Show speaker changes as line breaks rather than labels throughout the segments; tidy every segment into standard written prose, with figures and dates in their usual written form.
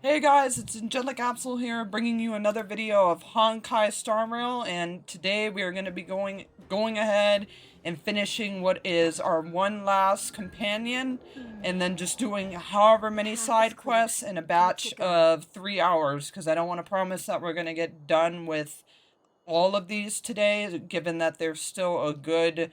Hey guys, it's Angelic Capsule here, bringing you another video of Honkai Star Rail, and today we are going to be going ahead and finishing what is our one last companion, and then just doing however many side quests in a batch of 3 hours, because I don't want to promise that we're going to get done with all of these today, given that there's still a good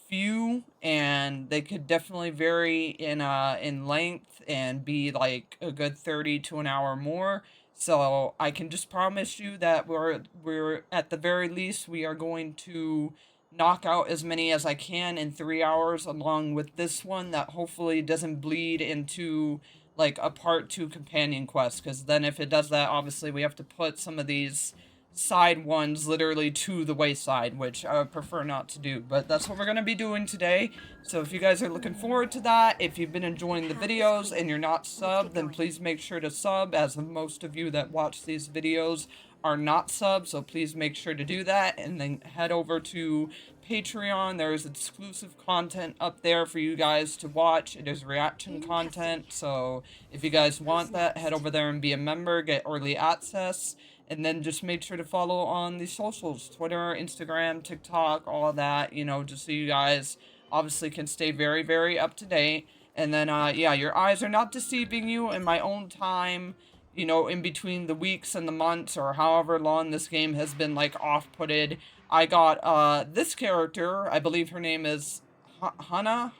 few, and they could definitely vary in length and be like a good 30 to an hour more. So I can just promise you that we're at the very least we are going to knock out as many as I can in 3 hours, along with this one that hopefully doesn't bleed into like a part two companion quest, because then if it does that, obviously we have to put some of these side ones literally to the wayside, which I would prefer not to do. But that's what we're going to be doing today. So if you guys are looking forward to that, if you've been enjoying the videos and you're not subbed, then please make sure to sub, as most of you that watch these videos are not subbed. So please make sure to do that, and then head over to Patreon. There's exclusive content up there for you guys to watch. It is reaction content. So if you guys want that, head over there and be a member, get early access. And then just make sure to follow on the socials, Twitter, Instagram, TikTok, all of that, just so you guys obviously can stay very, very up to date. And then, yeah, your eyes are not deceiving you. In my own time, in between the weeks and the months, or however long this game has been, like, off-putted, I got, this character. I believe her name is Hanya,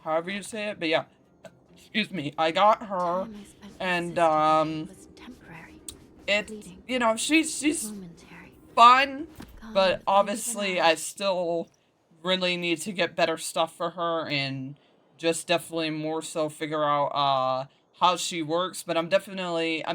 however you say it. But yeah, excuse me, I got her. And, it's, she's fun, but obviously I still really need to get better stuff for her, and just definitely more so figure out how she works. But I'm definitely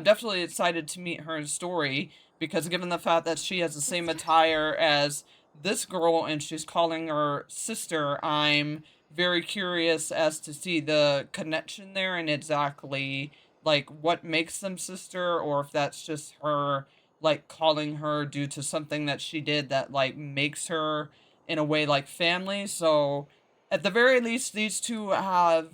excited to meet her story, because given the fact that she has the same attire as this girl and she's calling her sister, I'm very curious as to see the connection there, and exactly like what makes them sister, or if that's just her like calling her due to something that she did that like makes her in a way like family. So at the very least, these two have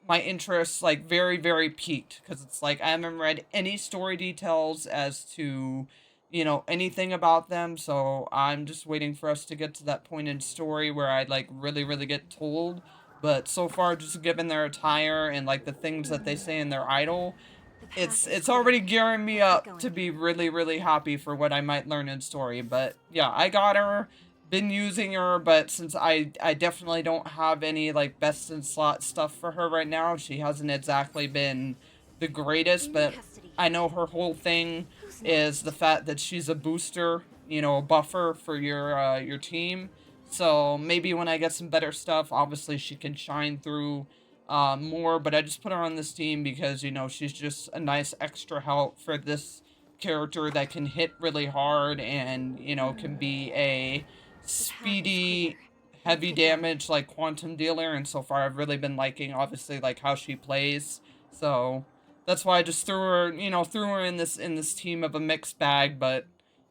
my interest like very, very peaked, because it's like I haven't read any story details as to anything about them. So I'm just waiting for us to get to that point in story where I like really, really get told. But so far, just given their attire and like the things that they say in their idol, it's already gearing me up to be really, really happy for what I might learn in story. But yeah, I got her, been using her, but since I definitely don't have any like best in slot stuff for her right now, she hasn't exactly been the greatest. But I know her whole thing is the fact that she's a booster, a buffer for your team. So maybe when I get some better stuff, obviously she can shine through more. But I just put her on this team because she's just a nice extra help for this character that can hit really hard, and can be a speedy heavy damage like quantum dealer. And so far I've really been liking obviously like how she plays. So that's why I just threw her in this team of a mixed bag. But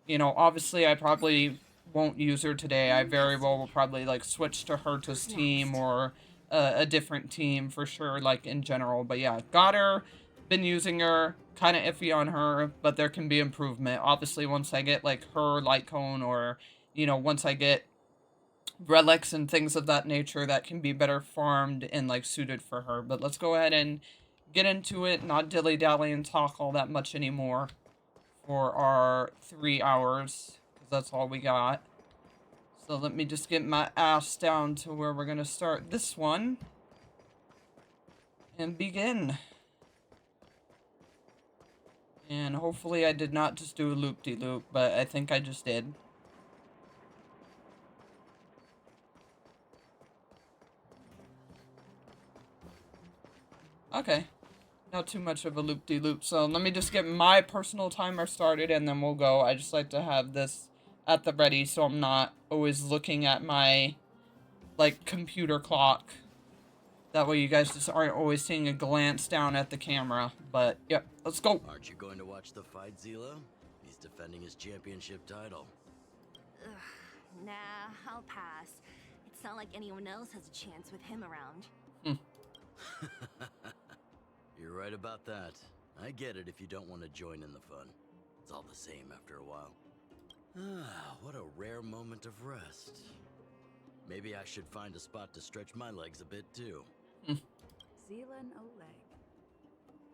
obviously I probably won't use her today. I very well will probably like switch to Herta's team, or a different team for sure, like in general. But yeah, got her, been using her, kind of iffy on her, but there can be improvement. Obviously, once I get like her light cone, or once I get relics and things of that nature, that can be better farmed and like suited for her. But let's go ahead and get into it, not dilly dally and talk all that much anymore for our 3 hours, because that's all we got. So let me just get my ass down to where we're gonna start this one and begin. And hopefully I did not just do a loop-de-loop, but I think I just did. Okay, not too much of a loop-de-loop. So let me just get my personal timer started and then we'll go. I just like to have this at the ready so I'm not always looking at my like computer clock. That way you guys just aren't always seeing a glance down at the camera. But yep, let's go.
Aren't you going to watch the fight, Zilo? He's defending his championship title.
Ugh, nah, I'll pass. It's not like anyone else has a chance with him around.
You're right about that. I get it if you don't want to join in the fun. It's all the same after a while. Ah, what a rare moment of rest. Maybe I should find a spot to stretch my legs a bit too.
Zila and Oleg.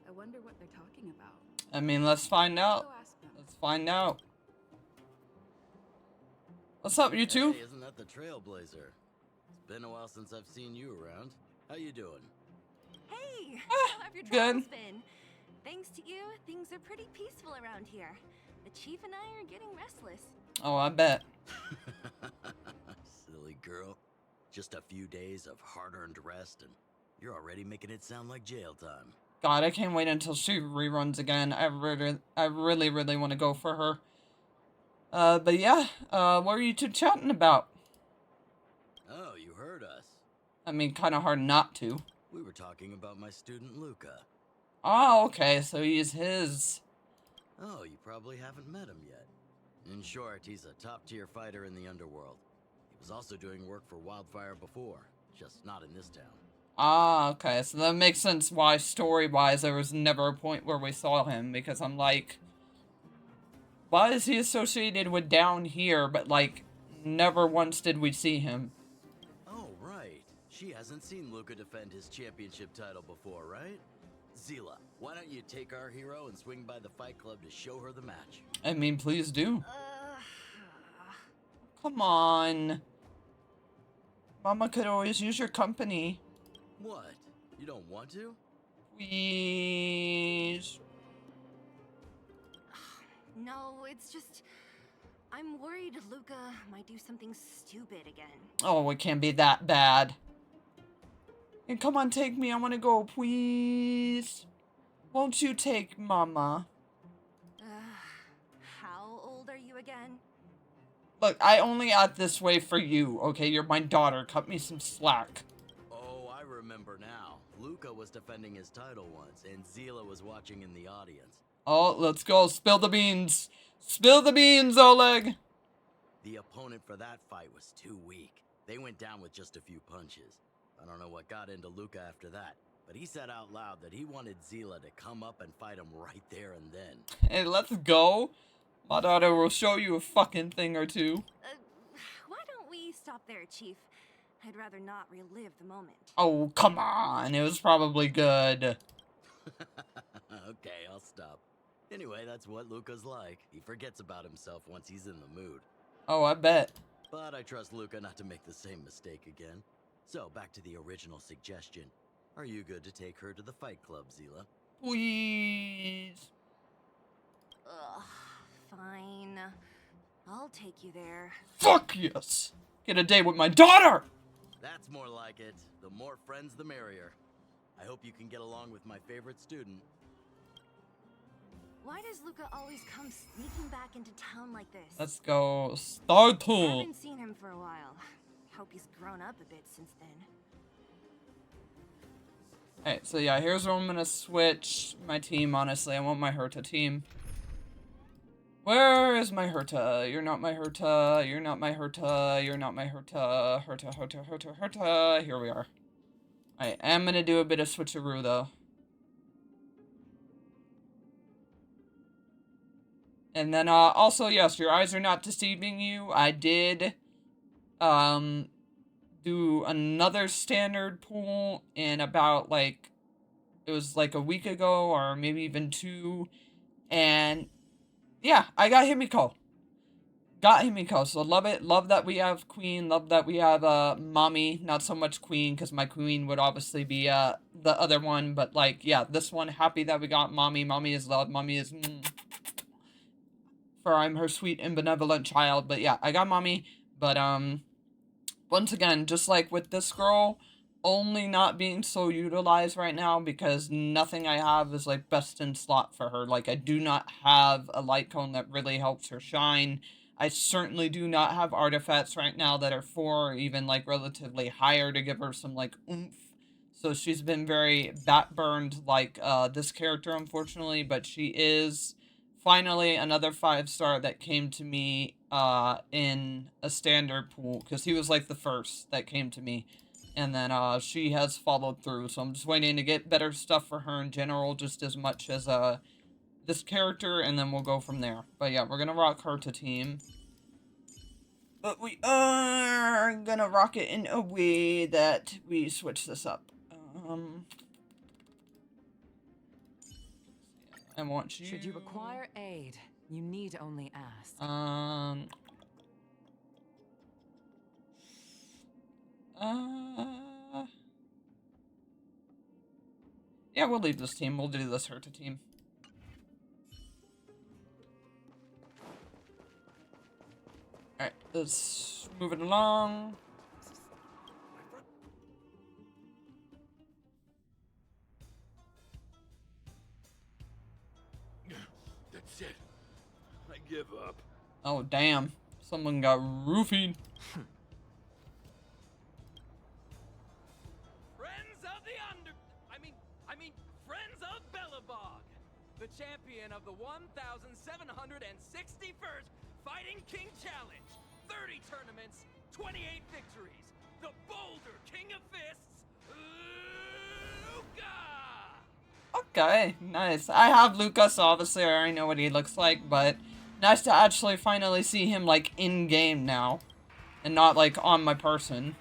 I wonder what they're talking about.
I mean, let's find out.
Go ask them.
Let's find out. What's up, you two?
Hey, isn't that the Trailblazer? It's been a while since I've seen you around. How you doing?
Hey,
Ah,
how have your
good.
travels been? Thanks to you, things are pretty peaceful around here. The chief and I are getting restless.
Oh, I bet.
Silly girl. Just a few days of hard-earned rest and you're already making it sound like jail time.
God, I can't wait until she reruns again. I really want to go for her. But yeah, what are you two chatting about?
Oh, you heard us.
I mean, kind of hard not to.
We were talking about my student Luka.
Oh, okay, so he's his.
Oh, you probably haven't met him yet. In short, he's a top-tier fighter in the underworld. He was also doing work for Wildfire before, just not in this town.
Ah, okay, so that makes sense why story-wise there was never a point where we saw him, because I'm like, why is he associated with down here, but like, never once did we see him?
Oh, right. She hasn't seen Luka defend his championship title before, right? Zila, why don't you take our hero and swing by the Fight Club to show her the match?
I mean, please do.
Uh,
Come on. Mama could always use your company.
What? You don't want to?
Please.
no, it's just... I'm worried Luka might do something stupid again.
Oh, it can't be that bad. And come on, take me. I want to go, please. Won't you take Mama?
How old are you again?
Look, I only act this way for you, okay? You're my daughter. Cut me some slack.
Oh, I remember now. Luka was defending his title once, and Zila was watching in the audience.
Oh, let's go. Spill the beans. Spill the beans, Oleg.
The opponent for that fight was too weak. They went down with just a few punches. I don't know what got into Luka after that, but he said out loud that he wanted Zila to come up and fight him right there and then.
Hey, let's go. My daughter will show you a fucking thing or two.
Why don't we stop there, Chief? I'd rather not relive the moment.
Oh, come on. It was probably good.
Okay, I'll stop. Anyway, that's what Luka's like. He forgets about himself once he's in the mood.
Oh, I bet.
But I trust Luka not to make the same mistake again. So, back to the original suggestion. Are you good to take her to the Fight Club, Zila?
Please.
Ugh, fine. I'll take you there.
Fuck yes. Get a date with my daughter.
That's more like it. The more friends, the merrier. I hope you can get along with my favorite student.
Why does Luka always come sneaking back into town like this?
Let's go. Start.
I haven't seen him for a while. Hope he's grown up a bit since then.
Alright, so yeah, here's where I'm gonna switch my team, honestly. I want my Herta team. Where is my Herta? You're not my Herta. You're not my Herta. You're not my Herta. Herta. Here we are. Alright, I'm gonna do a bit of switcheroo, though. And then, also, yes, your eyes are not deceiving you. I did, do another standard pool in about, like, it was like a week ago, or maybe even 2, and, yeah, I got Himiko. So love it, love that we have Queen, love that we have, Mommy, not so much Queen, because my Queen would obviously be, the other one, but, like, yeah, this one, happy that we got Mommy. Mommy is love, Mommy is, for I'm her sweet and benevolent child. But yeah, I got Mommy. But once again, just like with this girl, only not being so utilized right now because nothing I have is like best in slot for her. Like I do not have a light cone that really helps her shine. I certainly do not have artifacts right now that are 4 or even like relatively higher to give her some like oomph. So she's been very bat burned like this character, unfortunately, but she is finally another 5-star that came to me in a standard pool, because he was like the first that came to me. And then she has followed through, so I'm just waiting to get better stuff for her in general, just as much as this character, and then we'll go from there. But yeah, we're gonna rock her to team. But we are gonna rock it in a way that we switch this up. I want you.
Should you require aid, you need only ask. Yeah, we'll leave this team. We'll do this Herta team. Alright, let's move it along.
That's it. I give up.
Oh, damn. Someone got roofied.
Friends of the Friends of Bellabog, the champion of the 1,761st Fighting King Challenge, 30 tournaments, 28 victories, the Boulder King of Fists, Luka!
Okay, nice. I have Luka, so obviously I already know what he looks like, but nice to actually finally see him, like, in-game now, and not, like, on my person.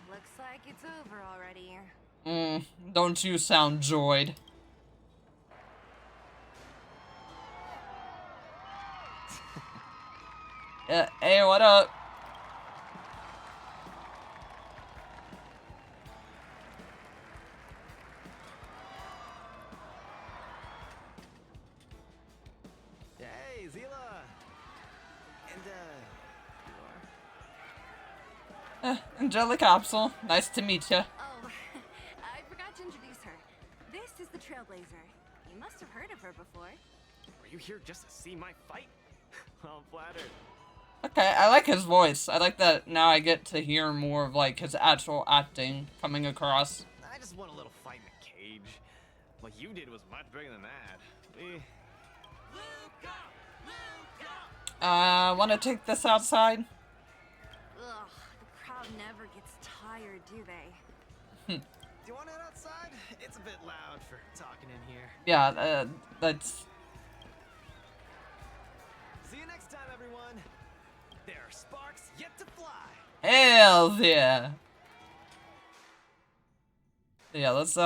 Looks like it's over already.
Don't you sound joyed. Yeah, hey, what up?
Hey, Zila! And,
Angela Capsule. Nice to meet ya.
Oh, I forgot to introduce her. This is the Trailblazer. You must have heard of her before.
Were you here just to see my fight? I'm flattered.
Okay, I like his voice. I like that now I get to hear more of, like, his actual acting coming across.
I just want a little fight in a cage. What you did was much bigger than that. Luka! Luka!
Want to take this outside?
Ugh, the crowd never gets tired, do they?
Do you want to head outside? It's a bit loud for talking in here.
Yeah, that's...
See you next time, everyone. There are sparks yet to fly.
Hell yeah! Yeah, let's,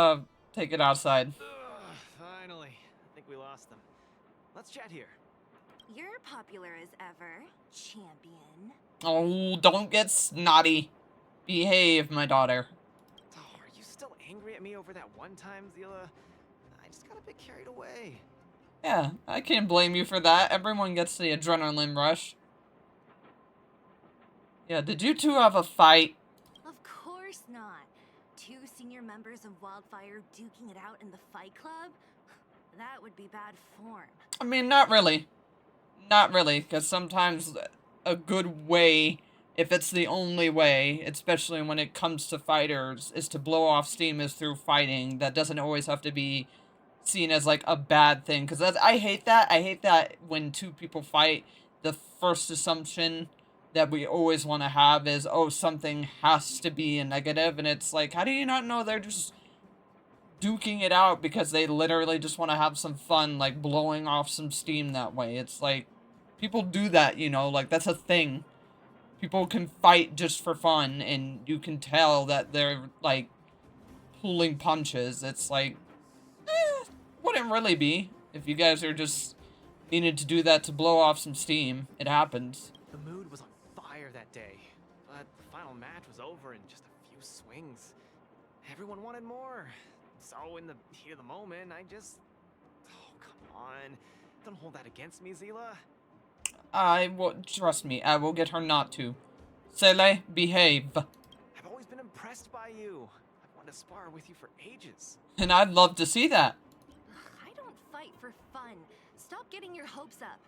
take it outside.
Ugh, finally. I think we lost them. Let's chat here.
You're popular as ever, champion.
Oh, don't get snotty. Behave, my daughter.
Oh, are you still angry at me over that one time, Zila? I just got a bit carried away.
Yeah, I can't blame you for that. Everyone gets the adrenaline rush. Yeah, did you two have a fight?
Of course not. Two senior members of Wildfire duking it out in the Fight Club? That would be bad form.
I mean, not really. Not really, because sometimes a good way, if it's the only way, especially when it comes to fighters, is to blow off steam is through fighting. That doesn't always have to be seen as, like, a bad thing. Because I hate that. I hate that when two people fight, the first assumption that we always want to have is, oh, something has to be a negative. And it's like, how do you not know they're just duking it out because they literally just want to have some fun, like, blowing off some steam that way? It's like, people do that, you know, like, that's a thing. People can fight just for fun, and you can tell that they're, like, pulling punches. It's like, wouldn't really be. If you guys are just needed to do that to blow off some steam, it happens.
The mood was on fire that day, but the final match was over in just a few swings. Everyone wanted more. So in the heat of the moment, I just... Oh, come on. Don't hold that against me, Zila.
I will, trust me, I will get her not to. Sele, behave.
I've always been impressed by you. I've wanted to spar with you for ages.
And I'd love to see that.
Ugh, I don't fight for fun. Stop getting your hopes up.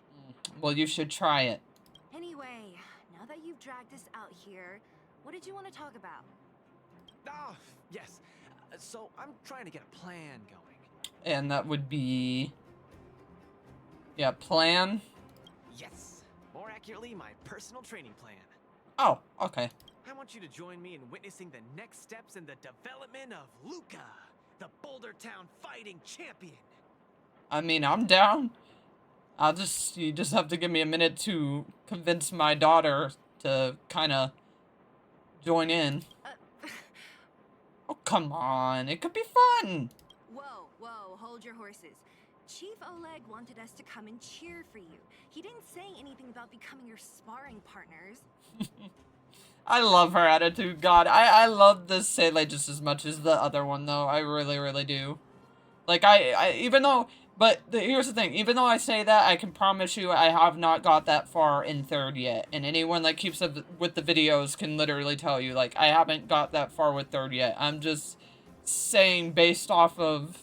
Well, you should try it.
Anyway, now that you've dragged us out here, what did you want to talk about?
Oh, yes. So I'm trying to get a plan going.
And that would be... Yeah, plan.
Yes. More accurately, my personal training plan.
Oh, okay.
I want you to join me in witnessing the next steps in the development of Luka, the Boulder Town fighting champion.
I mean, I'm down. You just have to give me a minute to convince my daughter to kind of join in. Oh, come on. It could be fun.
Whoa, whoa, hold your horses. Chief Oleg wanted us to come and cheer for you. He didn't say anything about becoming your sparring partners.
I love her attitude, God. I love this Seele just as much as the other one, though. I really, really do. Like, here's the thing. Even though I say that, I can promise you I have not got that far in 3rd yet. And anyone that keeps up with the videos can literally tell you, like, I haven't got that far with 3rd yet. I'm just saying based off of,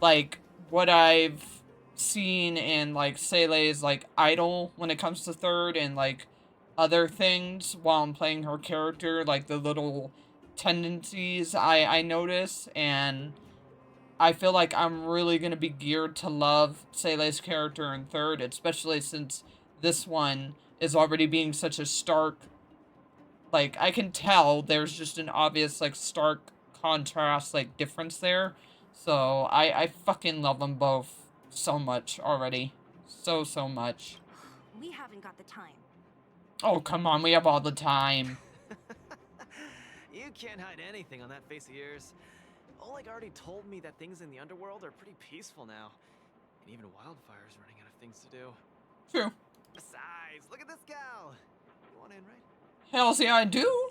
like, what I've seen and, like, Sele's, like, idol when it comes to 3rd and, like, other things while I'm playing her character, like, the little tendencies I notice, and I feel like I'm really going to be geared to love Sele's character in 3rd, especially since this one is already being such a stark, like, I can tell there's just an obvious, like, stark contrast, like, difference there. So, I fucking love them both so much already. So much.
We haven't got the time.
Oh, come on, we have all the time.
You can't hide anything on that face of yours. Oleg already told me that things in the underworld are pretty peaceful now. And even Wildfire's running out of things to do.
True.
Besides, look at this gal. You want in, right?
Hell, see, I do.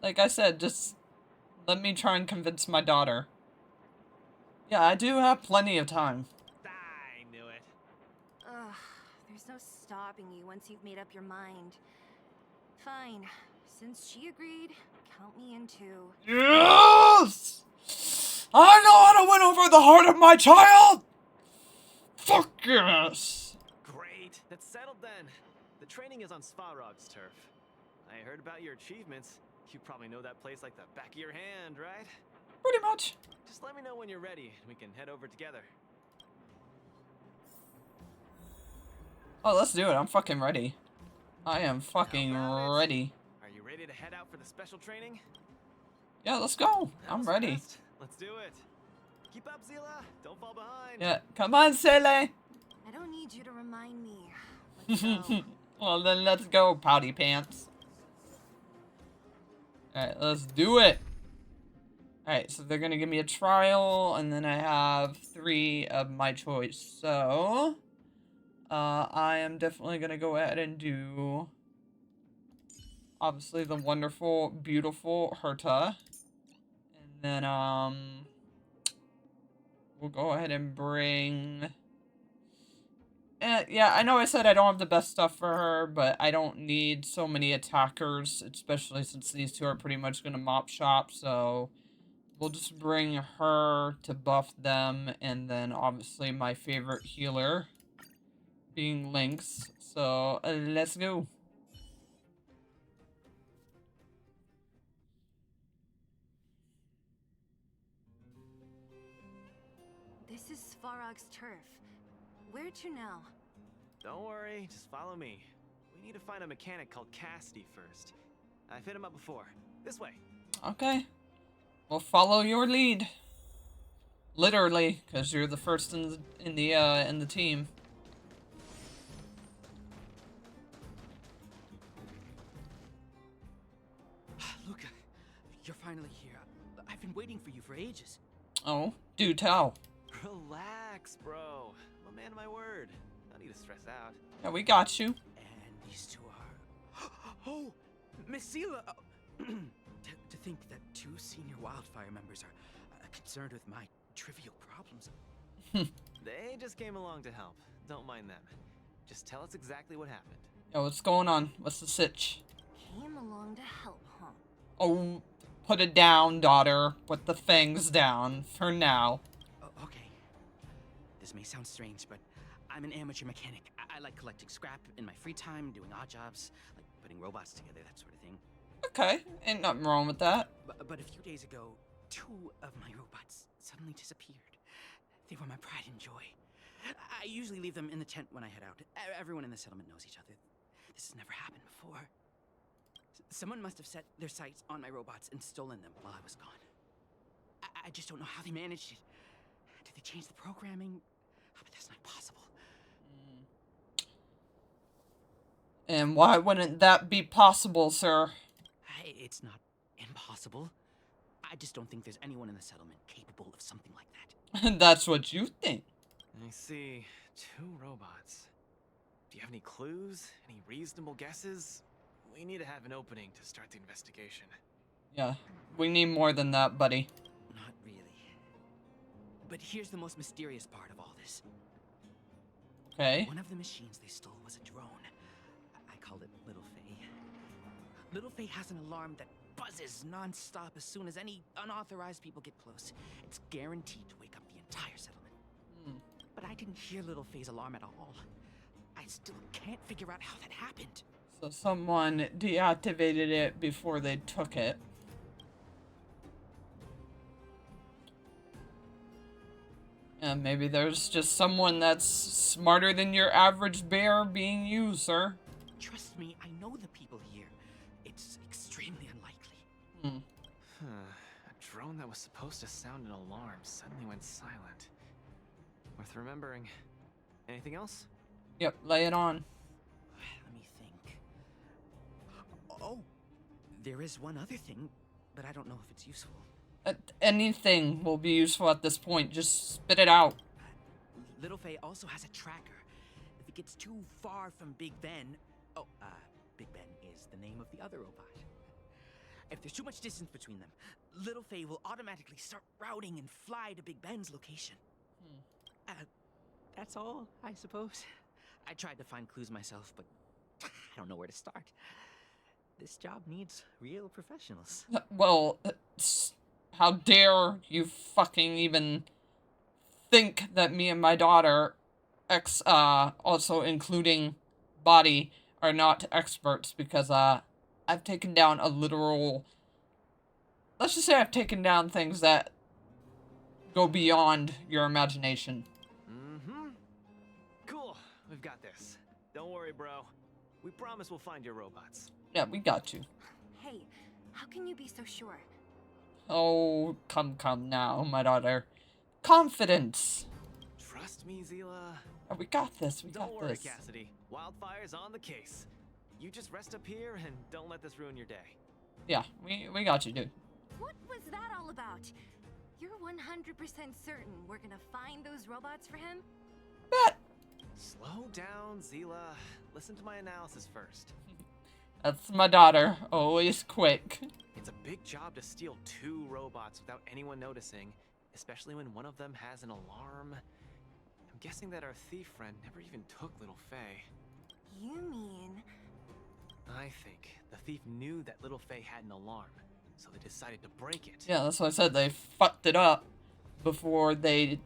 Like I said, just let me try and convince my daughter. Yeah, I do have plenty of time.
I knew it.
Ugh, there's no stopping you once you've made up your mind. Fine. Since she agreed, count me in too.
Yes! I know how to win over the heart of my child! Fuck yes!
Great. That's settled then. The training is on Svarog's turf. I heard about your achievements. You probably know that place like the back of your hand, right?
Pretty much.
Just let me know when you're ready and we can head over together.
Oh, let's do it. I'm fucking ready. I am fucking ready.
Are you ready to head out for the special training?
Yeah, let's go.
That
I'm
was
ready.
fast. Let's do it. Keep up, Zila. Don't fall behind.
Yeah, come on, Sele.
I don't need you to remind me. Let's go.
Well, then let's go, pouty pants. Alright, let's do it. Alright, so they're gonna give me a trial, and then I have 3 of my choice. So, I am definitely gonna go ahead and do, obviously, the wonderful, beautiful Herta. And then, we'll go ahead and bring... yeah, I know I said I don't have the best stuff for her, but I don't need so many attackers, especially since these 2 are pretty much going to mop shop, so we'll just bring her to buff them, and then obviously my favorite healer being Lynx, so let's go.
This is Svarog's turf. Where to now?
Don't worry, just follow me. We need to find a mechanic called Cassidy first. I've hit him up before. This way.
Okay. We'll follow your lead. Literally, because you're the first in the team.
Luka, you're finally here. I've been waiting for you for ages.
Oh, do tell.
Relax, bro. I'm a man of my word. No need to stress out.
Yeah, we got you.
And these 2 are... Oh, Miss Zila! To think that 2 senior Wildfire members are concerned with my trivial problems.
They just came along to help. Don't mind them. Just tell us exactly what happened.
Yo, what's going on? What's the sitch?
Came along to help, huh?
Oh, put it down, daughter. Put the fangs down for now.
Oh, okay. This may sound strange, but I'm an amateur mechanic. I like collecting scrap in my free time, doing odd jobs, like putting robots together, that sort of thing.
Okay, ain't nothing wrong with that.
But a few days ago, 2 of my robots suddenly disappeared. They were my pride and joy. I usually leave them in the tent when I head out. Everyone in the settlement knows each other. This has never happened before. Someone must have set their sights on my robots and stolen them while I was gone. I just don't know how they managed it. Did they change the programming? Oh, but that's not possible.
And why wouldn't that be possible, sir?
It's not impossible. I just don't think there's anyone in the settlement capable of something like that.
That's what you think.
I see 2 robots. Do you have any clues? Any reasonable guesses? We need to have an opening to start the investigation.
Yeah, we need more than that, buddy.
Not really. But here's the most mysterious part of all this.
Okay.
One of the machines they stole was a drone. I called it Little Faye. Little Faye has an alarm that buzzes non-stop as soon as any unauthorized people get close. It's guaranteed to wake up the entire settlement. But I didn't hear Little Faye's alarm at all. I still can't figure out how that happened.
So someone deactivated it before they took it. And maybe there's just someone that's smarter than your average bear being used, sir.
Trust me, I know the people here. It's extremely unlikely.
A drone that was supposed to sound an alarm suddenly went silent. Worth remembering. Anything else?
Yep, lay it on.
Let me think. Oh, there is one other thing, but I don't know if it's useful.
Anything will be useful at this point. Just spit it out.
Little Faye also has a tracker. If it gets too far from Big Ben... Big Ben is the name of the other robot. If there's too much distance between them, Little Faye will automatically start routing and fly to Big Ben's location. That's all, I suppose. I tried to find clues myself, but I don't know where to start. This job needs real professionals.
Well, how dare you fucking even think that me and my daughter, also including Body, are not experts, because, I've taken down a literal... Let's just say I've taken down things that go beyond your imagination.
Cool. We've got this. Don't worry, bro. We promise we'll find your robots.
Yeah, we got you.
Hey, how can you be so sure?
Oh, come now, my daughter. Confidence!
Trust me, Zila.
Oh, we got this, we got
Don't worry,
this.
Cassidy. Wildfire's on the case. You just rest up here and don't let this ruin your day.
Yeah, we got you, dude.
What was that all about? You're 100% certain we're gonna find those robots for him?
Bet!
Slow down, Zila. Listen to my analysis first.
That's my daughter, always quick.
It's a big job to steal 2 robots without anyone noticing, especially when one of them has an alarm. I'm guessing that our thief friend never even took Little Faye.
You mean...
I think the thief knew that Little Faye had an alarm, so they decided to break it.
Yeah, that's what I said, they fucked it up before they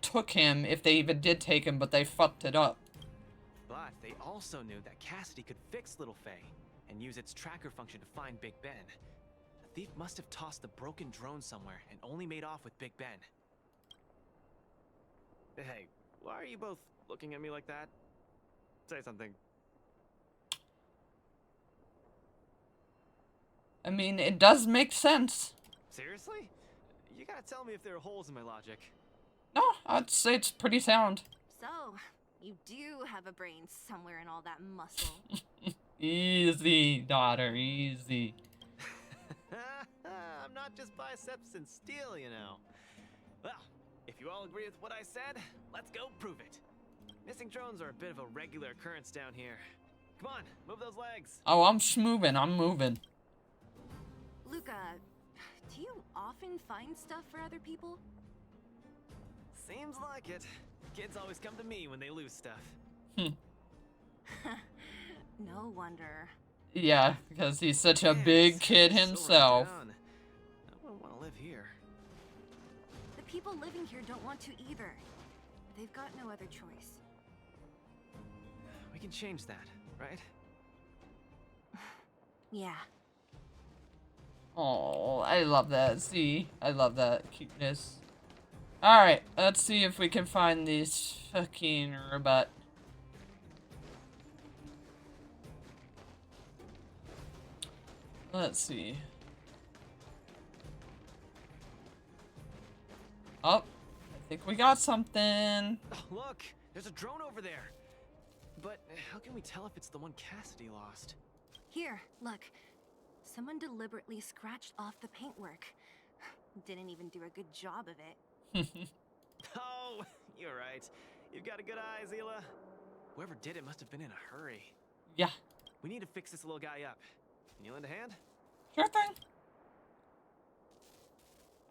took him, if they even did take him, but they fucked it up.
But they also knew that Cassidy could fix Little Faye and use its tracker function to find Big Ben. The thief must have tossed the broken drone somewhere and only made off with Big Ben. Hey, why are you both looking at me like that? Say something.
I mean, it does make sense.
Seriously? You gotta tell me if there are holes in my logic.
No, I'd say it's pretty sound.
So, you do have a brain somewhere in all that muscle.
Easy, daughter, easy.
I'm not just biceps and steel, you know. Well, if you all agree with what I said, let's go prove it. Missing drones are a bit of a regular occurrence down here. Come on, move those legs.
Oh, I'm schmoving, I'm moving.
Luka, do you often find stuff for other people?
Seems like it. Kids always come to me when they lose stuff.
No wonder.
Yeah, because he's such a big kid himself.
I wouldn't want to live here.
The people living here don't want to either. They've got no other choice.
We can change that, right?
Yeah.
Oh, I love that. See, I love that cuteness. Alright, let's see if we can find this fucking robot. Let's see. Oh, I think we got something.
Oh, look, there's a drone over there. But how can we tell if it's the one Cassidy lost?
Here, look. Someone deliberately scratched off the paintwork. Didn't even do a good job of it.
Oh, you're right. You've got a good eye, Zila. Whoever did it must have been in a hurry.
Yeah,
We need to fix this little guy up. Can you lend a hand?
sure thing.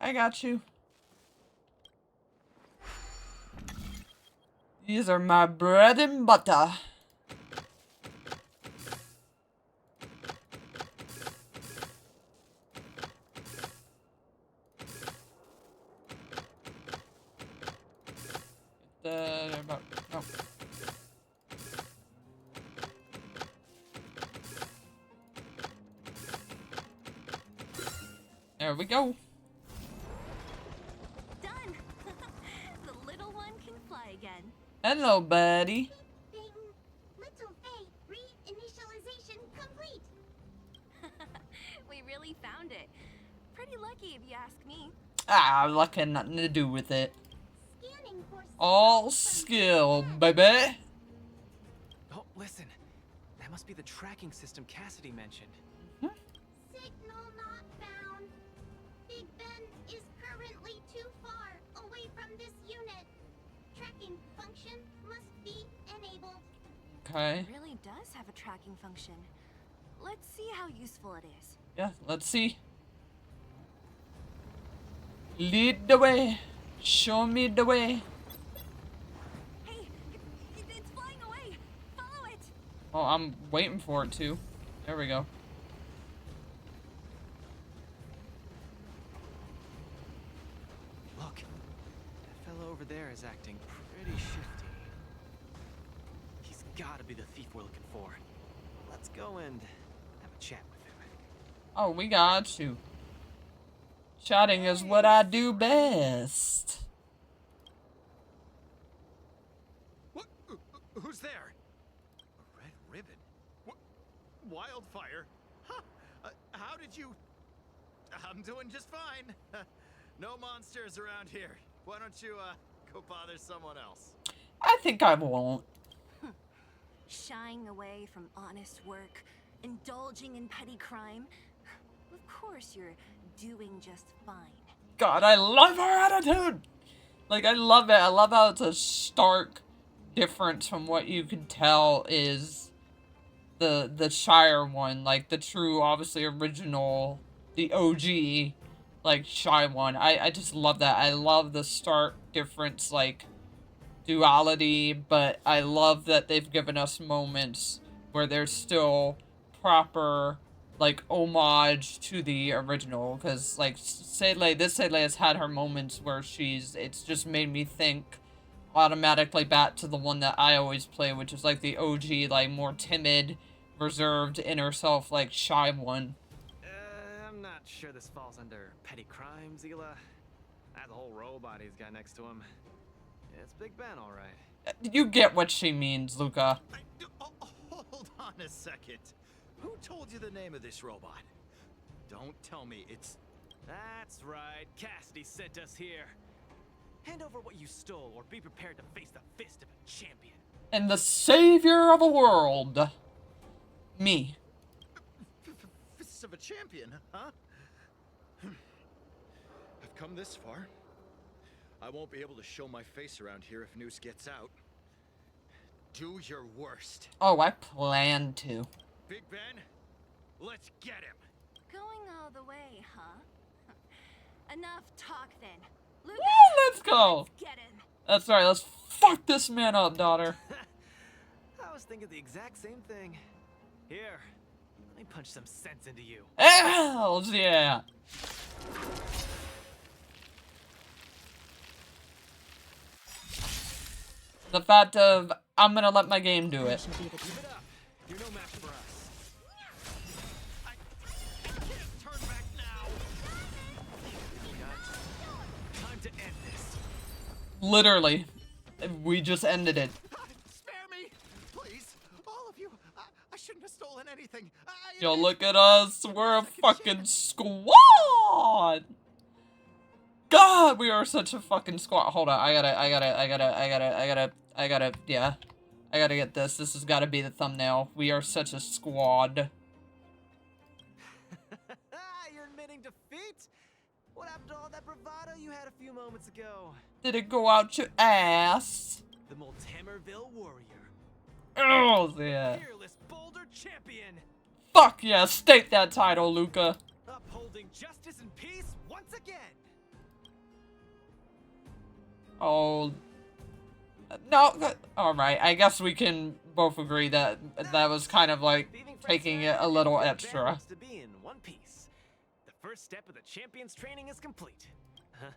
I got you. These are my bread and butter. No. There we go.
Done! The little one can fly again.
Hello, buddy.
Bing! Little Faye, reinitialization complete!
We really found it. Pretty lucky if you ask me.
Ah, luck had nothing to do with it.
Scanning for
All skill, baby.
Oh, listen. That must be the tracking system Cassidy mentioned.
signal not found. Big Ben is currently too far away from this unit. Tracking function must be enabled.
Okay.
It really does have a tracking function. Let's see how useful it is.
Yeah, let's see. Lead the way. Show me the way.
Hey, it's flying away. Follow it.
Oh, I'm waiting for it to. There we go.
Look, that fellow over there is acting pretty shifty. He's gotta be the thief we're looking for. Let's go and have a chat with him.
Oh, we got you. Chatting is what I do best.
What? Who's there? A red ribbon? What? Wildfire? Huh? How did you... I'm doing just fine. No monsters around here. Why don't you, go bother someone else?
I think I won't.
Shying away from honest work, indulging in petty crime. Of course you're doing just fine.
God, I love her attitude. Like, I love it. I love how it's a stark difference from what you can tell is the Shire one. Like, the true, obviously, original, the OG, like, Shy one. I just love that. I love the stark difference, like, duality, but I love that they've given us moments where there's still proper, like, homage to the original, because, like, Seele, this Seele has had her moments where it's just made me think automatically back to the one that I always play, which is, like, the OG, like, more timid, reserved, inner self, like, shy one.
I'm not sure this falls under petty crime, Zila. That whole robot he's got next to him. It's Big Ben, all right.
You get what she means, Luka.
Hold on a second. Who told you the name of this robot? Don't tell me it's...
That's right. Cassidy sent us here. Hand over what you stole, or be prepared to face the fist of a champion.
And the savior of a world. Me.
Fists of a champion, huh? I've come this far. I won't be able to show my face around here if news gets out. Do your worst.
Oh, I plan to.
Big Ben, let's get him.
Going all the way, huh? Enough talk then. Luka,
Let's go.
get him.
That's right, let's fuck this man up, daughter.
I was thinking the exact same thing. Here, let me punch some sense into you.
Hells yeah. The fact of, I'm gonna let my game do it.
Give it up. You're no match for us.
I can't turn back now.
Time to end this.
Literally. We just ended it.
Spare me, please. All of you. I shouldn't have stolen done anything.
Yo,
admit
look at us. We're a
second
fucking
chance.
squad. God, we are such a fucking squad. Hold on, I gotta get this. This has gotta be the thumbnail. We are such a squad.
You're admitting defeat? What happened to all that bravado you had a few moments ago?
Did it go out your ass?
The Multimerville Warrior.
Oh, yeah.
Fearless Boulder Champion.
Fuck yeah, state that title, Luka.
Upholding justice and peace once again.
Oh. No, alright, I guess we can both agree that that was kind of like taking it a little extra.
To be in one piece. The first step of the champion's training is complete. Huh?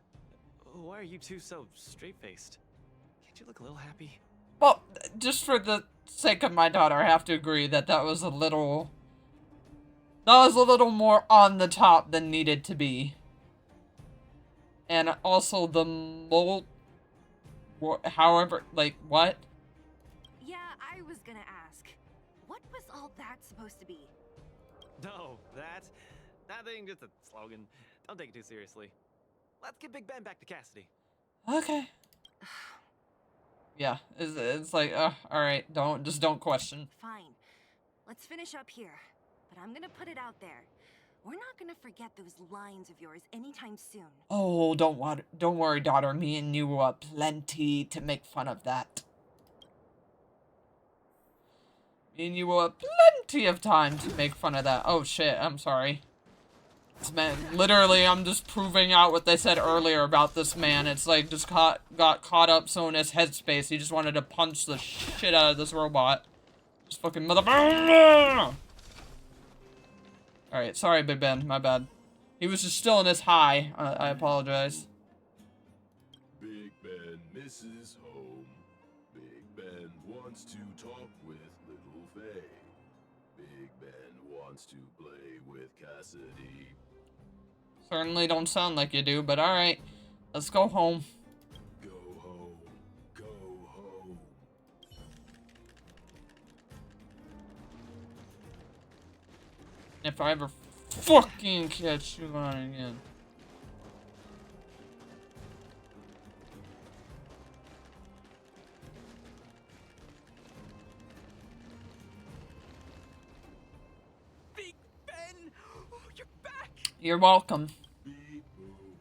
Why are you two so straight-faced? Can't you look a little happy?
Well, just for the sake of my daughter, I have to agree that that was a little more on the top than needed to be. And also the however, like, what?
Yeah, I was gonna ask. What was all that supposed to be?
No, that thing, just a slogan. Don't take it too seriously. Let's get Big Ben back to Cassidy.
Okay. Yeah, it's like, alright, don't question.
Fine. Let's finish up here. But I'm gonna put it out there. We're not gonna forget those lines of yours anytime soon.
Oh, don't worry, daughter. Me and you are plenty to make fun of that. Me and you will have plenty of time to make fun of that. Oh shit, I'm sorry. This man, literally, I'm just proving out what they said earlier about this man. It's like, just got caught up so in his headspace, he just wanted to punch the shit out of this robot. Just fucking motherfucker. Alright, sorry, Big Ben, my bad. He was just still in his high. I apologize.
Big Ben misses home. Big Ben wants to talk with Little Faye. Big Ben wants to play with Cassidy.
Certainly don't sound like you do, but alright. Let's go home.
Go home. Go home.
If I ever fucking catch you on again.
Big Ben! Oh, you're back!
You're welcome.
Beep boop.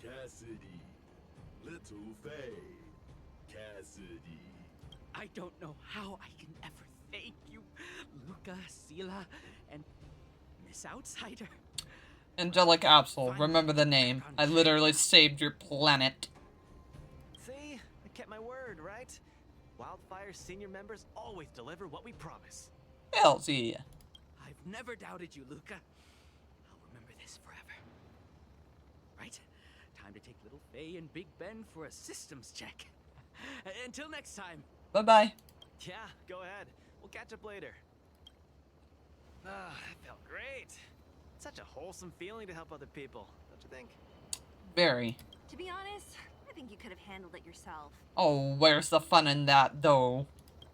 Cassidy. Little Faye. Cassidy.
I don't know how I can ever thank you, Luka, Sela, and Miss Outsider.
Angelic Absol, remember the name. I literally saved your planet.
See? I kept my word, right? Wildfire's senior members always deliver what we promise.
Hell yeah.
I've never doubted you, Luka. I'll remember this forever. Right? Time to take Little Faye and Big Ben for a systems check. Until next time.
Bye-bye.
Yeah, go ahead. We'll catch up later. Ah, that felt great. Such a wholesome feeling to help other people, don't you think?
Very.
To be honest, I think you could have handled it yourself.
Oh, where's the fun in that, though?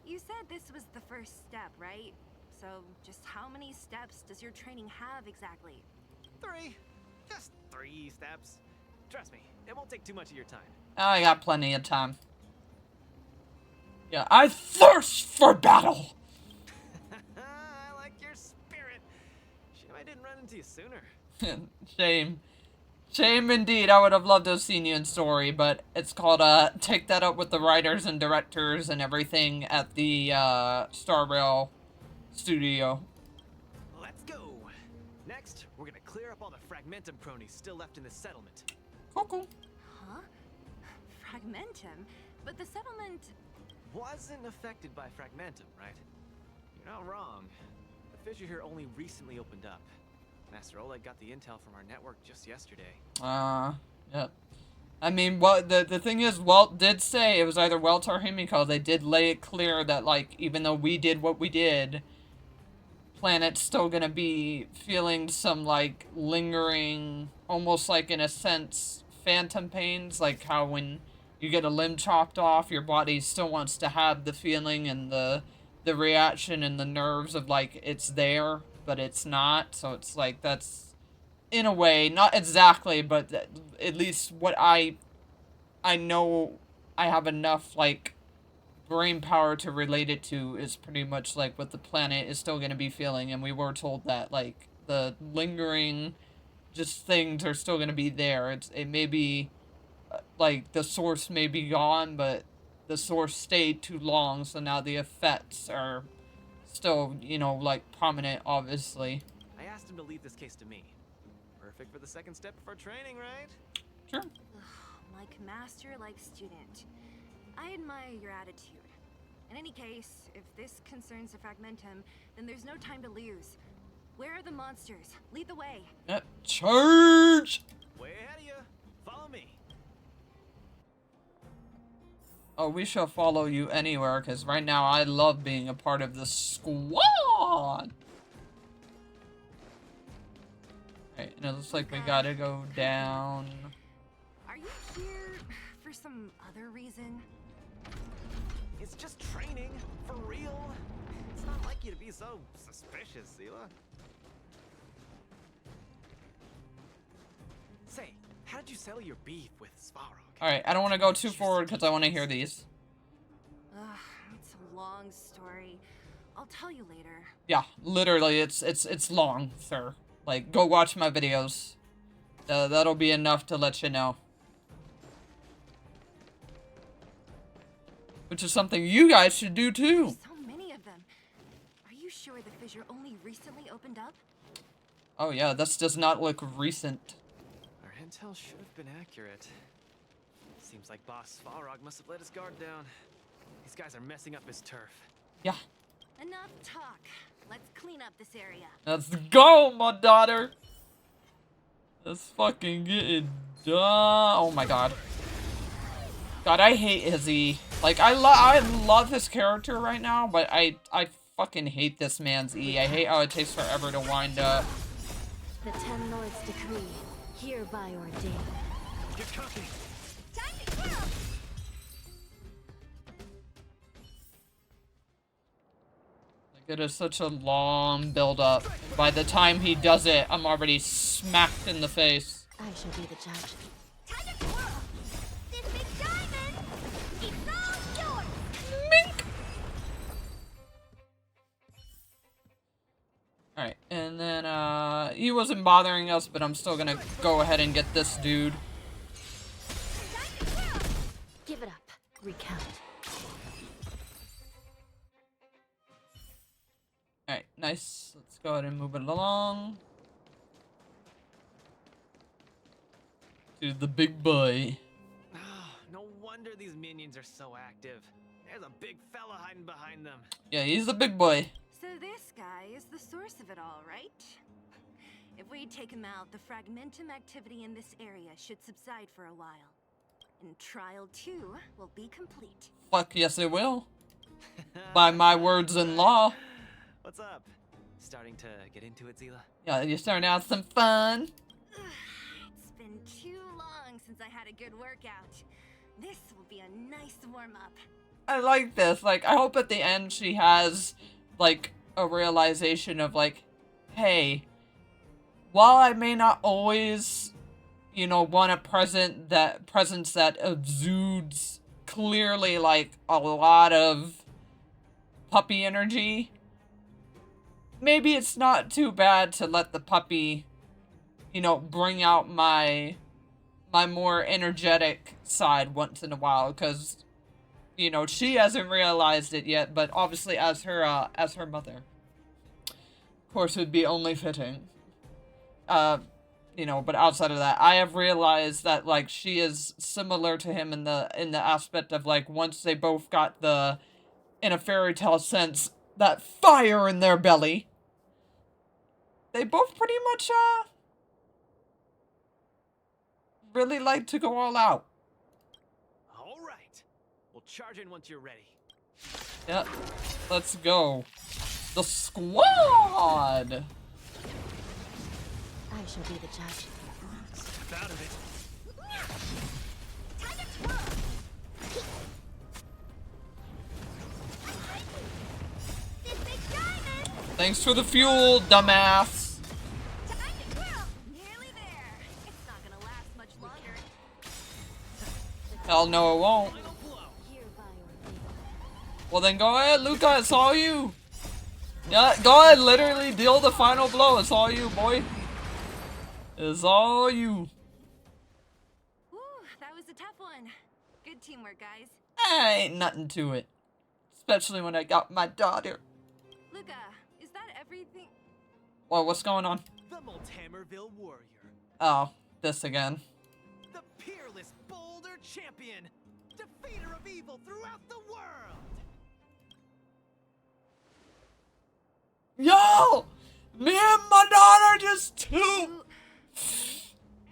You said this was the first step, right? So, just how many steps does your training have exactly?
3. Just 3 steps. Trust me, it won't take too much of your time.
I got plenty of time. Yeah, I thirst for battle!
I like your spirit. Shame I didn't run into you sooner.
Shame. Shame indeed. I would have loved to have seen you in story, but it's called, take that up with the writers and directors and everything at the, Star Rail studio.
Let's go. Next, we're gonna clear up all the Fragmentum cronies still left in this settlement.
Cool.
Huh? Fragmentum? But the settlement...
Wasn't affected by Fragmentum, right? You're not wrong. The fissure here only recently opened up. Master Oleg got the intel from our network just yesterday.
Yep. I mean, what the thing is, Walt did say it was either Walt or Himiko. They did lay it clear that, like, even though we did what we did, planet's still gonna be feeling some, like, lingering, almost like, in a sense, phantom pains, like how when you get a limb chopped off, your body still wants to have the feeling and the the reaction and the nerves of, like, it's there, but it's not. So it's like, that's, in a way, not exactly, but at least what I know I have enough, like, brain power to relate it to is pretty much, like, what the planet is still going to be feeling. And we were told that, like, the lingering just things are still going to be there. It may be, like, the source may be gone, but the source stayed too long, so now the effects are still, you know, like, prominent, obviously.
I asked him to leave this case to me. Perfect for the second step of our training, right?
Sure.
Like master, like student. I admire your attitude. In any case, if this concerns the Fragmentum, then there's no time to lose. Where are the monsters? Lead the way.
Charge!
Way ahead of you. Follow me.
Oh, we shall follow you anywhere, because right now I love being a part of the squad! Right, and it looks like we gotta go down.
Are you here for some other reason?
It's just training, for real. It's not like you to be so suspicious, Zila. Say, how did you settle your beef with Svarog?
Alright, I don't want to go too forward because I want to hear these.
It's a long story. I'll tell you later.
Yeah, literally, it's long, sir. Like, go watch my videos. That'll be enough to let you know. Which is something you guys should do too.
So many of them. Are you sure the fissure only recently opened up?
Oh yeah, this does not look recent.
Our intel should have been accurate. Seems like Boss Svarog must have let his guard down. These guys are messing up his turf.
Yeah.
Enough talk. Let's clean up this area.
Let's go, my daughter. Let's fucking get it done. Oh my god. God, I hate Izzy. Like, I love his character right now, but I fucking hate this man's E. I hate how it takes forever to wind up.
The Ten Lords' decree, hereby ordained.
Get cooking.
Time to kill!
Like, it is such a long build-up. By the time he does it, I'm already smacked in the face.
I shall be the judge.
Time to twirl! This big diamond! It's all yours!
Mink! Alright, and then, he wasn't bothering us, but I'm still gonna go ahead and get this dude.
Give it up. Recount.
Alright, nice. Let's go ahead and move it along. To the big boy.
Oh, no wonder these minions are so active. There's a big fella hiding behind them.
Yeah, he's the big boy.
So this guy is the source of it all, right? If we take him out, the Fragmentum activity in this area should subside for a while. And Trial 2 will be complete.
Fuck yes it will. By my words in law.
What's up? Starting to get into it, Zila?
Yeah, you're starting to have some fun.
It's been too long since I had a good workout. This will be a nice warm-up.
I like this. Like, I hope at the end she has, like, a realization of, like, hey, while I may not always, you know, want a presence that exudes clearly, like, a lot of puppy energy, maybe it's not too bad to let the puppy, you know, bring out my more energetic side once in a while, because, you know, she hasn't realized it yet, but obviously as her mother, of course, it would be only fitting. You know, but outside of that, I have realized that, like, she is similar to him in the aspect of, like, once they both got the, in a fairy tale sense, that fire in their belly, they both pretty much, really like to go all out.
All right. We'll charge in once you're ready.
Yep. Let's go. The squad!
I shall be the judge.
Step out of it.
Time to twirl!
Thanks for the fuel, dumbass.
Nearly there. It's not gonna last much longer.
Hell no, it won't. Well then go ahead, Luka, it's all you. Yeah, go ahead, literally deal the final blow. It's all you, boy. It's all you.
Whew, that was a tough one. Good teamwork, guys.
Ain't nothing to it. Especially when I got my daughter.
Luka, is that everything?
Well, what's going on?
The Multamerville Warrior.
Oh, this again.
The peerless boulder champion. Defeater of evil throughout the world.
Yo! Me and my daughter just too.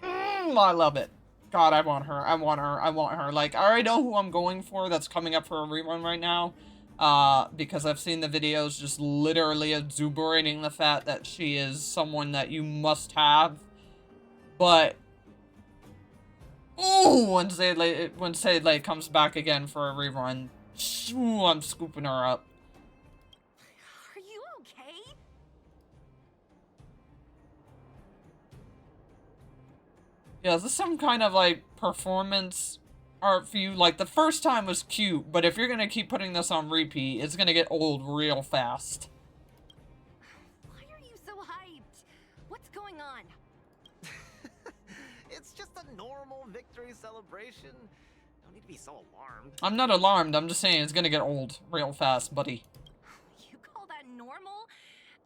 I love it. God, I want her. I want her. I want her. Like, I already know who I'm going for that's coming up for a rerun right now. Because I've seen the videos just literally exuberating the fact that she is someone that you must have. But, ooh, when Sadley comes back again for a rerun, ooh, I'm scooping her up.
Are you okay?
Yeah, is this some kind of, like, performance art for you? Like, the first time was cute, but if you're gonna keep putting this on repeat, it's gonna get old real fast.
Why are you so hyped? What's going on?
It's just a normal victory celebration. Don't need to be so alarmed.
I'm not alarmed, I'm just saying it's gonna get old real fast, buddy.
You call that normal?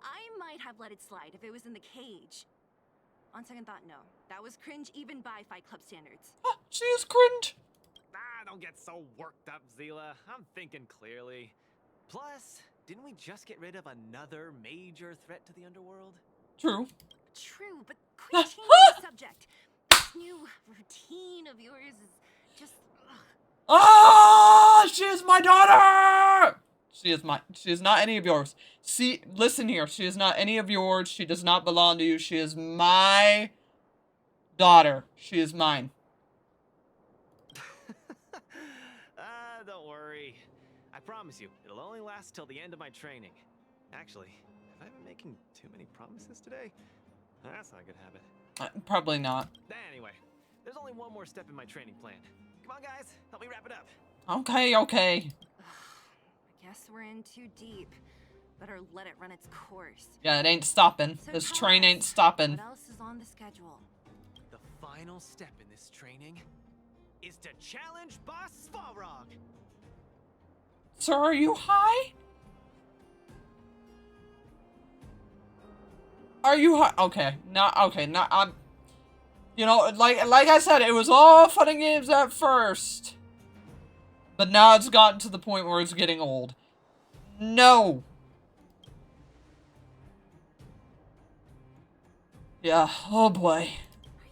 I might have let it slide if it was in the cage. On second thought, no. That was cringe even by Fight Club standards.
Ah, she is cringe.
Ah, don't get so worked up, Zila. I'm thinking clearly. Plus, didn't we just get rid of another major threat to the underworld?
True.
True, but quit changing the subject. This new routine of yours is just...
Ah, she is my daughter! She is not any of yours. See, listen here. She is not any of yours. She does not belong to you. She is my daughter. She is mine.
Don't worry. I promise you, it'll only last till the end of my training. Actually, have I been making too many promises today? That's not a good habit.
Probably not.
Anyway, there's only one more step in my training plan. Come on, guys, help me wrap it up.
Okay, okay.
I guess we're in too deep. Better let it run its course.
Yeah, it ain't stopping.
So
This
tell
train
us,
ain't stopping.
What else is on the schedule?
The final step in this training is to challenge Boss Svarog.
Sir, are you high? Are you high? Okay, I'm... You know, like I said, it was all fun and games at first. But now it's gotten to the point where it's getting old. No. Yeah, oh boy.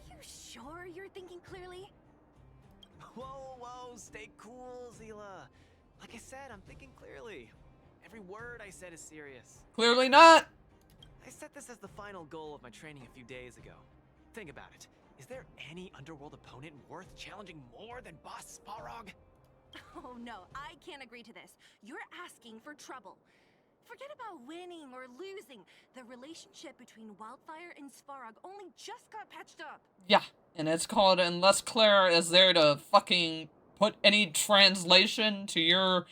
Are you sure you're thinking clearly?
Whoa, stay cool, Zila. Like I said, I'm thinking clearly. Every word I said is serious.
Clearly not.
I set this as the final goal of my training a few days ago. Think about it. Is there any underworld opponent worth challenging more than Boss Svarog?
Oh no, I can't agree to this. You're asking for trouble. Forget about winning or losing. The relationship between Wildfire and Svarog only just got patched up.
Yeah, and it's called, unless Claire is there to fucking put any translation to your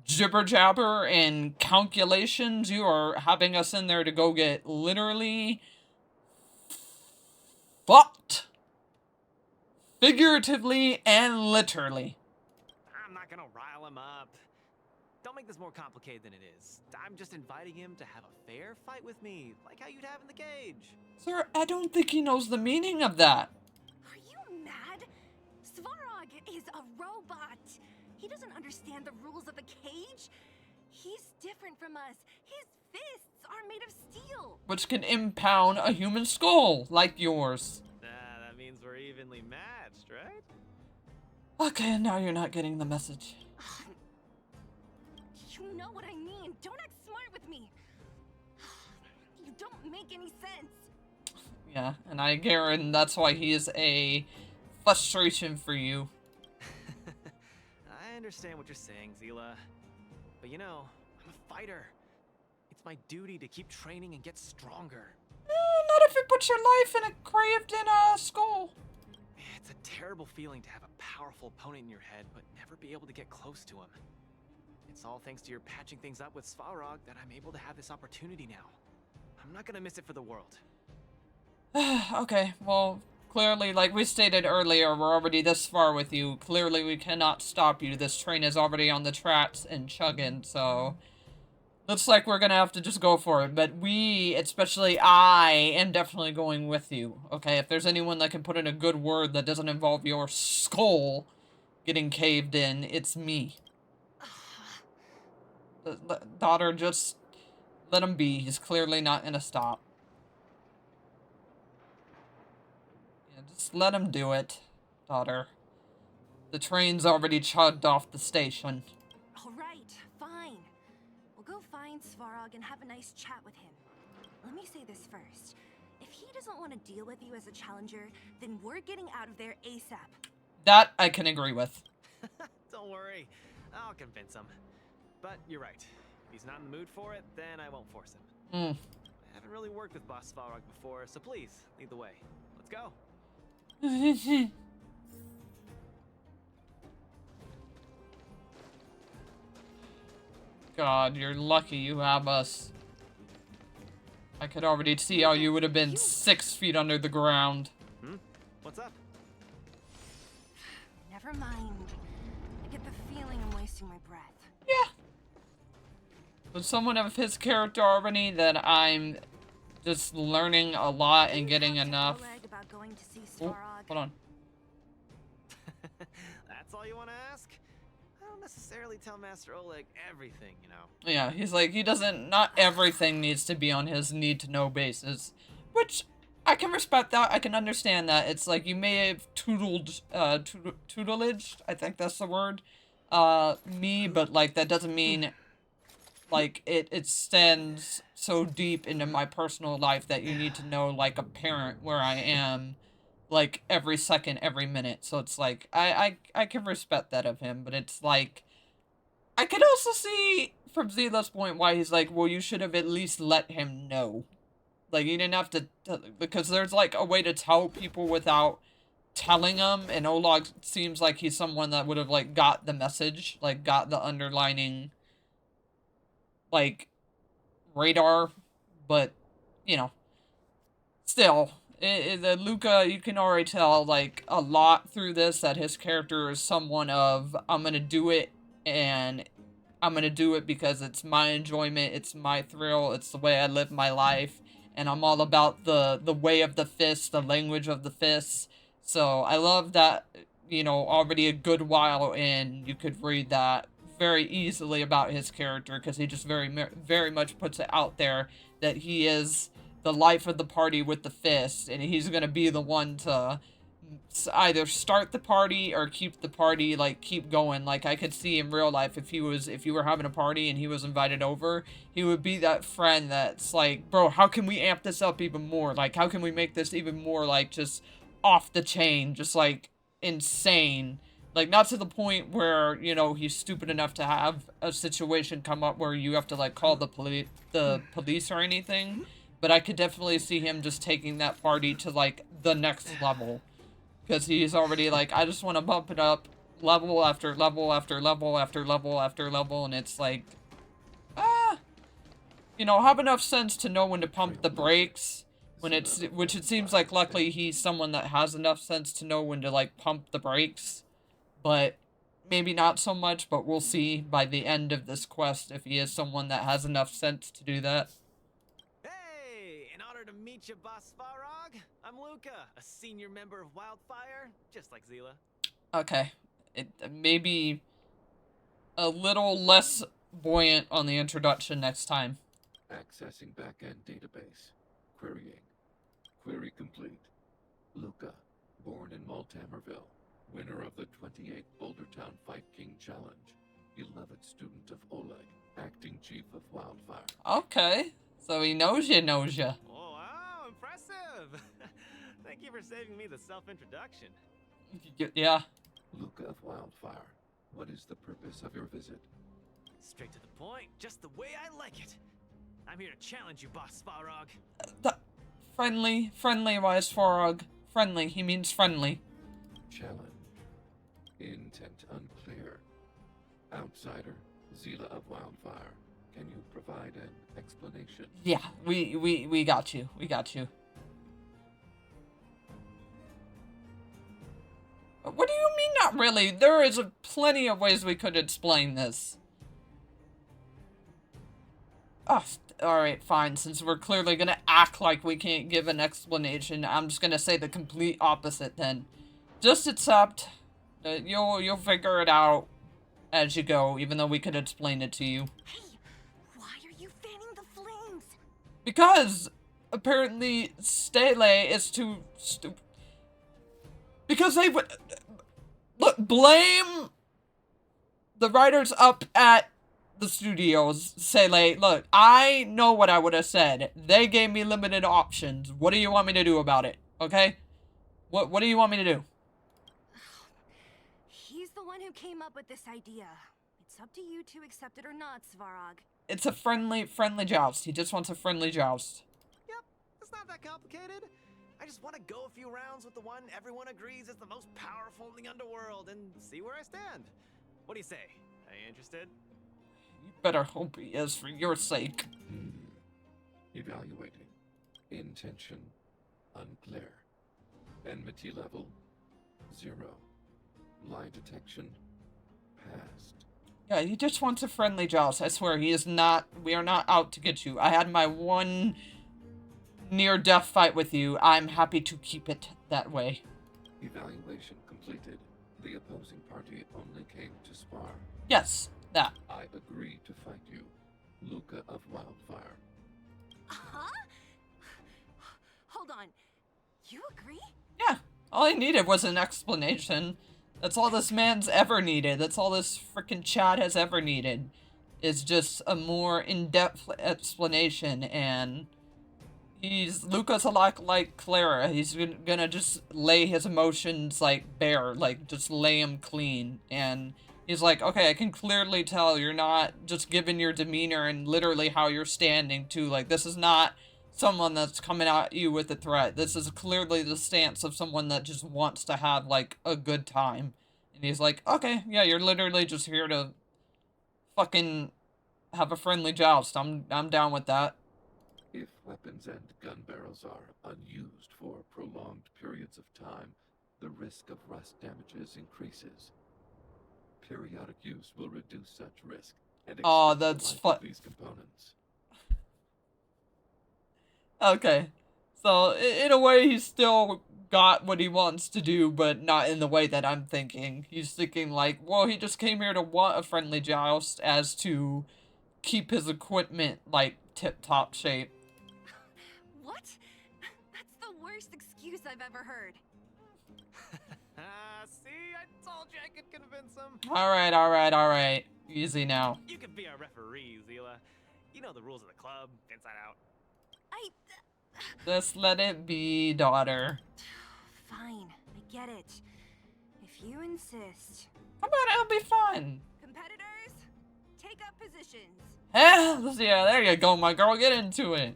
jibber jabber and calculations, you are having us in there to go get literally fucked. Figuratively and literally.
I'm not gonna rile him up. Don't make this more complicated than it is. I'm just inviting him to have a fair fight with me, like how you'd have in the cage.
Sir, I don't think he knows the meaning of that.
Are you mad? Svarog is a robot. He doesn't understand the rules of the cage. He's different from us. His fists are made of steel.
Which can impound a human skull, like yours.
That means we're evenly matched, right?
Okay, now you're not getting the message.
You know what I mean. Don't act smart with me. You don't make any sense.
Yeah, and I guarantee that's why he is a frustration for you.
I understand what you're saying, Zila. But you know, I'm a fighter. It's my duty to keep training and get stronger.
Not if it puts your life in a craved in a skull.
It's a terrible feeling to have a powerful opponent in your head, but never be able to get close to him. It's all thanks to your patching things up with Svarog that I'm able to have this opportunity now. I'm not gonna miss it for the world.
Okay, well, clearly, like we stated earlier, we're already this far with you. Clearly, we cannot stop you. This train is already on the tracks and chugging, so... Looks like we're gonna have to just go for it, but we, especially I, am definitely going with you, okay? If there's anyone that can put in a good word that doesn't involve your skull getting caved in, it's me. Daughter, just let him be. He's clearly not gonna stop. Yeah, just let him do it, daughter. The train's already chugged off the station.
Alright, fine. We'll go find Svarog and have a nice chat with him. Let me say this first. If he doesn't want to deal with you as a challenger, then we're getting out of there ASAP.
That I can agree with.
Don't worry, I'll convince him. But you're right. If he's not in the mood for it, then I won't force him. I haven't really worked with Boss Svarog before, so please, lead the way. Let's go.
God, you're lucky you have us. I could already see how you would have been 6 feet under the ground.
What's up?
Never mind. I get the feeling I'm wasting my breath.
Yeah. With someone of his character already, that I'm just learning a lot and getting enough.
About going to see
Oh, hold on.
That's all you want to ask? I don't necessarily tell Master Oleg everything, you know.
Yeah, he's like, he doesn't, not everything needs to be on his need-to-know basis. Which, I can respect that, I can understand that. It's like, you may have tutelaged, I think that's the word, me, but, like, that doesn't mean, like, it extends so deep into my personal life that you need to know, like, a parent where I am, like, every second, every minute. So it's like, I can respect that of him, but it's like, I could also see, from Zila's point, why he's like, well, you should have at least let him know. Like, you didn't have to, because there's, like, a way to tell people without telling them, and Oleg seems like he's someone that would have, like, got the message, like, got the underlining, like, radar, but, you know, still, Luka, you can already tell, like, a lot through this, that his character is someone of, I'm gonna do it, and I'm gonna do it because it's my enjoyment, it's my thrill, it's the way I live my life, and I'm all about the way of the fist, the language of the fist. So I love that, you know, already a good while in, you could read that very easily about his character, because he just very much puts it out there that he is the life of the party with the fist, and he's gonna be the one to either start the party or keep the party, like, keep going. Like, I could see in real life, if you were having a party and he was invited over, he would be that friend that's like, bro, how can we amp this up even more? Like, how can we make this even more, like, just off the chain, just, like, insane? Like, not to the point where, you know, he's stupid enough to have a situation come up where you have to, like, call the police or anything, but I could definitely see him just taking that party to, like, the next level. Because he's already like, I just want to bump it up level after level after level after level after level, and it's like, you know, have enough sense to know when to pump the brakes, which it seems like luckily he's someone that has enough sense to know when to, like, pump the brakes, but maybe not so much, but we'll see by the end of this quest if he is someone that has enough sense to do that.
Hey, in honor to meet you, Boss Svarog, I'm Luka, a senior member of Wildfire, just like Zila.
Okay. It may be a little less buoyant on the introduction next time.
Accessing backend database. Querying. Query complete. Luka, born in Maltamerville, winner of the 28th Bouldertown Fight King Challenge, 11th student of Oleg, acting chief of Wildfire.
Okay. So he knows you,
Oh, wow, impressive! Thank you for saving me the self-introduction.
Yeah.
Luka of Wildfire, what is the purpose of your visit?
Straight to the point, just the way I like it. I'm here to challenge you, Boss Svarog.
Friendly, why is Svarog friendly? He means friendly.
Challenge. Intent unclear. Outsider, Zila of Wildfire. Can you provide an explanation?
Yeah, we got you. We got you. What do you mean not really? There is plenty of ways we could explain this. Oh, alright, fine. Since we're clearly gonna act like we can't give an explanation, I'm just gonna say the complete opposite then. Just accept that you'll figure it out as you go, even though we could explain it to you.
Hey, why are you fanning the flames?
Because apparently Stele is too stupid. Because they would look, blame the writers up at the studios. Say, like, look, I know what I would have said. They gave me limited options. What do you want me to do about it? Okay? What do you want me to do?
He's the one who came up with this idea. It's up to you to accept it or not, Svarog.
It's a friendly joust. He just wants a friendly joust.
Yep, it's not that complicated. I just want to go a few rounds with the one everyone agrees is the most powerful in the underworld and see where I stand. What do you say? Are you interested?
You better hope he is, for your sake.
Evaluating. Intention unclear. Enmity level 0. Lie detection passed.
Yeah, he just wants a friendly joust. I swear, he is not. We are not out to get you. I had my one near-death fight with you. I'm happy to keep it that way.
Evaluation completed. The opposing party only came to spar.
Yes, that.
I agree to fight you, Luka of Wildfire.
Huh? Hold on. You agree?
Yeah, all I needed was an explanation. That's all this man's ever needed. That's all this frickin' chat has ever needed. Is just a more in-depth explanation, and Luka's a lot like Clara. He's gonna just lay his emotions, like, bare, like, just lay them clean, and he's like, okay, I can clearly tell you're not just giving your demeanor and literally how you're standing, too. Like, this is not someone that's coming at you with a threat. This is clearly the stance of someone that just wants to have, like, a good time. And he's like, okay, yeah, you're literally just here to fucking have a friendly joust. I'm down with that.
If weapons and gun barrels are unused for prolonged periods of time, the risk of rust damages increases. Periodic use will reduce such risk and extend the life of these components.
Okay, so in a way he's still got what he wants to do, but not in the way that I'm thinking. He's thinking like, well, he just came here to want a friendly joust as to keep his equipment, like, tip-top shape.
What? That's the worst excuse I've ever heard.
See, I told you I could convince him.
Alright. Easy now.
You could be our referee, Zila. You know the rules of the club, inside out.
Just let it be, daughter.
Fine, I get it. If you insist.
Come on, it'll be fun.
Competitors, take up positions.
Yeah, there you go, my girl. Get into it.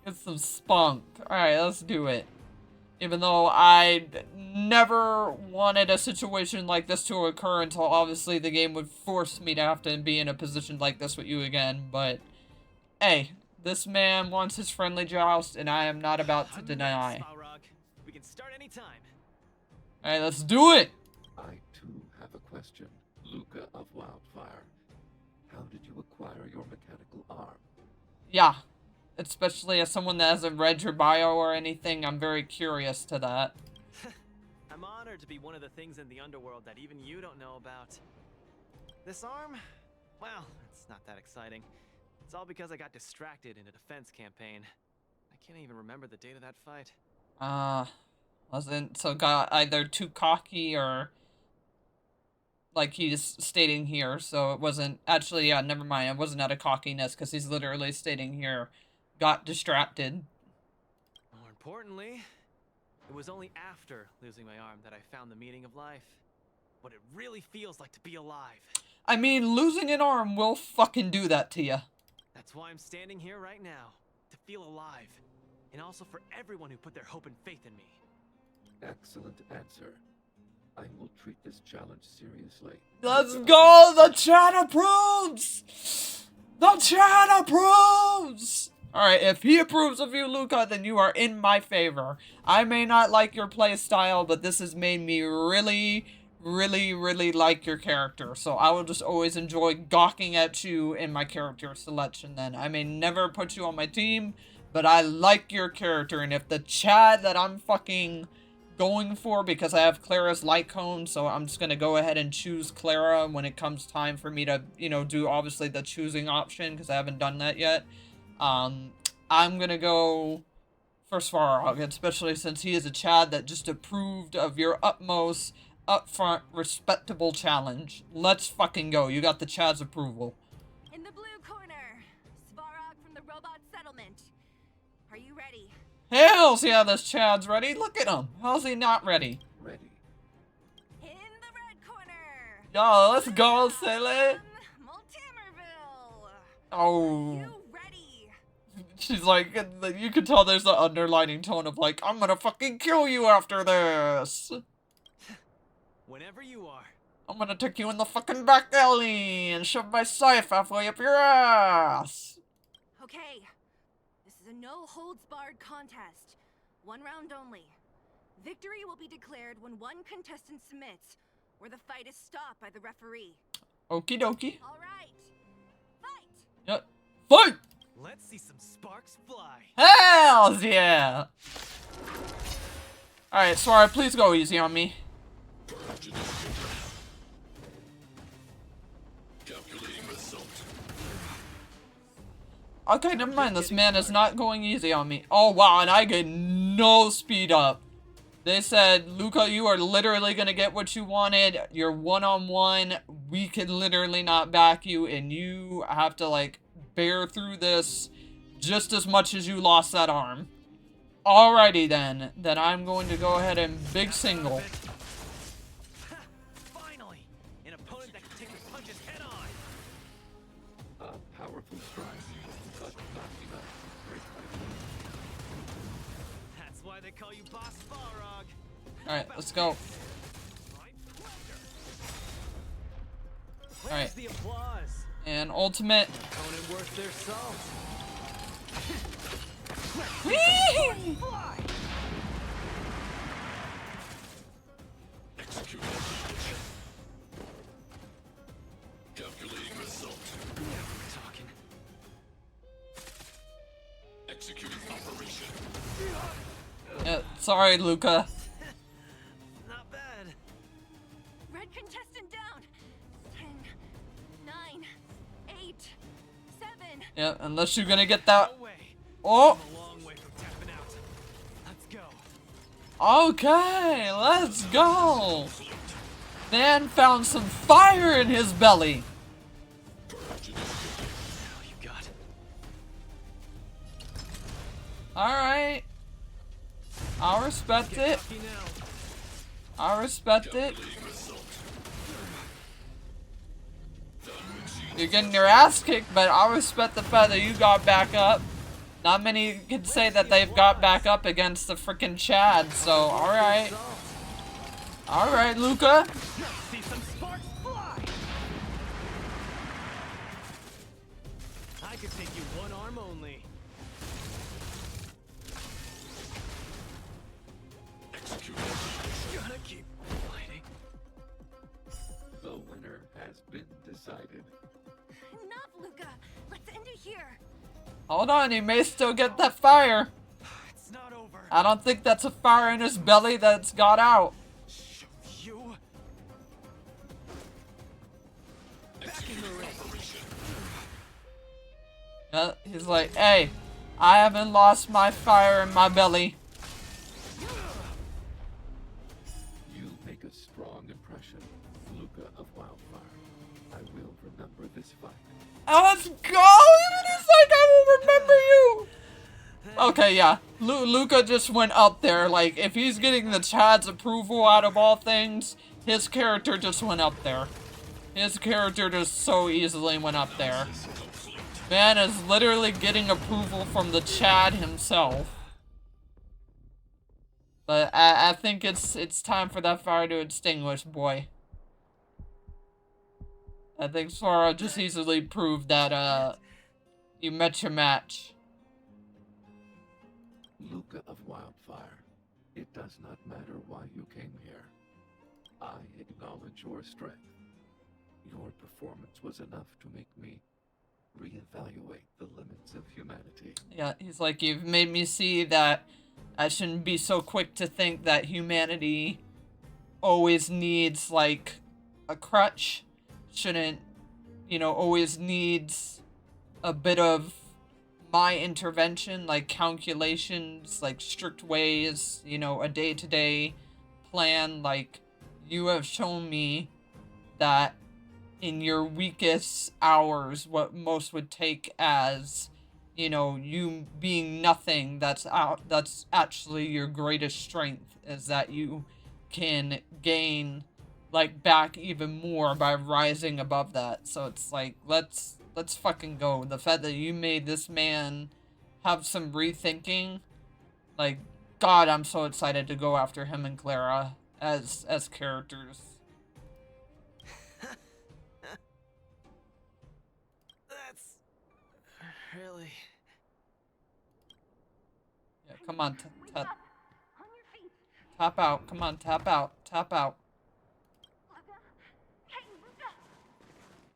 Get some spunk. Alright, let's do it. Even though I never wanted a situation like this to occur until obviously the game would force me to have to be in a position like this with you again, but hey, this man wants his friendly joust, and I am not about to deny.
We can start anytime.
Alright, let's do it!
I, too, have a question, Luka of Wildfire. How did you acquire your mechanical arm?
Yeah, especially as someone that hasn't read your bio or anything, I'm very curious to that.
I'm honored to be one of the things in the underworld that even you don't know about. This arm? Well, it's not that exciting. It's all because I got distracted in a defense campaign. I can't even remember the date of that fight.
Got either too cocky or like he's stating here, so it wasn't, actually, yeah, never mind, it wasn't out of cockiness, because he's literally stating here, got distracted.
More importantly, it was only after losing my arm that I found the meaning of life. What it really feels like to be alive.
I mean, losing an arm will fucking do that to you.
That That's why I'm standing here right now, to feel alive. And also for everyone who put their hope and faith in me.
Excellent answer. I will treat this challenge seriously.
Let's go! The chat approves! The chat approves! Alright, if he approves of you, Luka, then you are in my favor. I may not like your play style, but this has made me really like your character. So I will just always enjoy gawking at you in my character selection then. I may never put you on my team, but I like your character. And if the Chad that I'm fucking going for, because I have Clara's light cone, so I'm just gonna go ahead and choose Clara when it comes time for me to, you know, do obviously the choosing option, because I haven't done that yet. I'm gonna go for Svarog, especially since he is a Chad that just approved of your utmost, upfront, respectable challenge. Let's fucking go. You got the Chad's approval.
In the blue corner, Svarog from the robot settlement. Are you ready?
Hells yeah, this Chad's ready. Look at him. How's he not ready?
Ready.
In the red corner.
Yo, let's go, silly.
Multimerville.
Oh.
You ready?
She's like, you can tell there's an underlining tone of like, I'm gonna fucking kill you after this.
Whenever you are.
I'm gonna take you in the fucking back alley and shove my scythe halfway up your ass.
Okay. This is a no-holds-barred contest. 1 round only. Victory will be declared when one contestant submits, or the fight is stopped by the referee.
Okie dokie.
All right. Fight!
Yep. Fight!
Let's see some sparks fly.
Hells yeah! Alright, sorry, please go easy on me.
Calculating result.
Okay, never mind. This man is not going easy on me. Oh, wow, and I get no speed up. They said, Luka, you are literally gonna get what you wanted. You're one-on-one. We can literally not back you, and you have to, like, bear through this just as much as you lost that arm. Alrighty, then. Then I'm going to go ahead and big single.
Finally! An opponent that can take the punches head on!
A powerful strike, but not enough to break my will.
That's why they call you Boss Balrog.
Alright, let's go.
Where's
Alright.
the applause?
And ultimate.
Opponent worth their salt.
Whee!
Fly!
Execute. Calculating result.
We're talking.
Executing operation.
Yeah, sorry, Luka.
Not bad.
Red contestant down. 10, 9, 8, 7.
Yeah, unless you're gonna get that.
No way.
Oh!
I'm a long way from tapping out. Let's go.
Okay, let's go. Man found some fire in his belly.
Oh, you got.
Alright. I'll respect it.
Lucky now.
I respect it. You're getting your ass kicked, but I respect the fact that you got back up. Not many can say that they've got back up against the freaking Chad, so alright. Alright, Luka.
See some sparks fly. I could take you one arm only.
Execute.
Gotta keep fighting.
The winner has been decided.
Enough, Luka. Let's end it here.
Hold on, he may still get that fire.
It's not over.
I don't think that's a fire in his belly that's got out.
You. Back in the race.
Yeah, he's like, hey, I haven't lost my fire in my belly.
You make a strong impression, Luka of Wildfire. I will remember this fight.
Oh, let's go! Even he's like, I will remember you! Okay, yeah. Luka just went up there. Like, if he's getting the Chad's approval out of all things, his character just went up there. His character just so easily went up there. Man is literally getting approval from the Chad himself. But I think it's time for that fire to extinguish, boy. I think Sora just easily proved that you met your match.
Luka of Wildfire, it does not matter why you came here. I acknowledge your strength. Your performance was enough to make me reevaluate the limits of humanity.
Yeah, he's like, you've made me see that I shouldn't be so quick to think that humanity always needs, like, a crutch. Shouldn't, you know, always needs a bit of my intervention, like calculations, like strict ways, you know, a day-to-day plan. Like, you have shown me that in your weakest hours, what most would take as, you know, you being nothing, that's actually your greatest strength, is that you can gain, like, back even more by rising above that. So it's like, let's fucking go. The fact that you made this man have some rethinking, like, God, I'm so excited to go after him and Clara as characters.
That's really...
Yeah, come on, tap out. Come on, tap out. Tap out.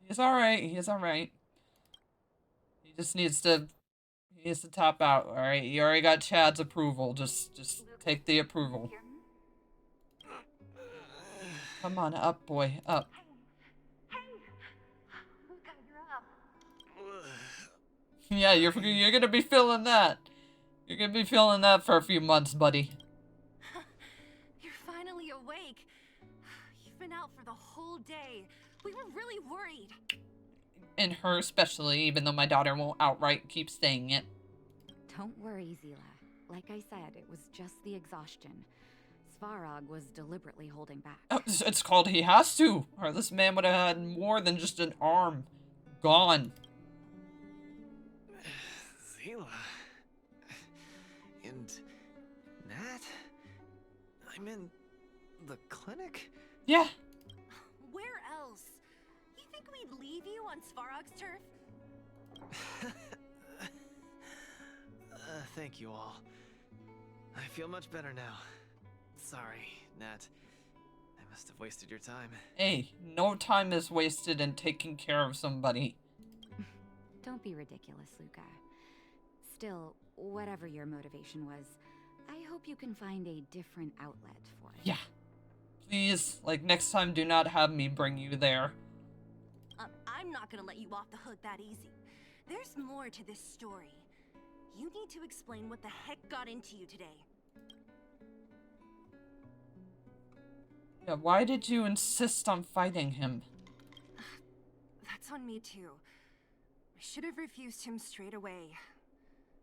He's alright. He's alright. He just needs to... He needs to tap out, alright? You already got Chad's approval. Just take the approval. Come on, up, boy. Up. Yeah, you're gonna be feeling that. You're gonna be feeling that for a few months, buddy.
You're finally awake. You've been out for the whole day. We were really worried.
And her especially, even though my daughter won't outright keep saying it.
Don't worry, Zila. Like I said, it was just the exhaustion. Svarog was deliberately holding back.
Oh, it's called he has to, or this man would have had more than just an arm. Gone.
Zila... And... Nat? I'm in... the clinic?
Yeah.
Where else? You think we'd leave you on Svarog's turf?
Thank you all. I feel much better now. Sorry, Nat. I must have wasted your time.
Hey, no time is wasted in taking care of somebody.
Don't be ridiculous, Luka. Still, whatever your motivation was, I hope you can find a different outlet for it.
Yeah. Please, like, next time do not have me bring you there.
I'm not gonna let you off the hook that easy. There's more to this story. You need to explain what the heck got into you today.
Yeah, why did you insist on fighting him?
That's on me too. I should have refused him straight away.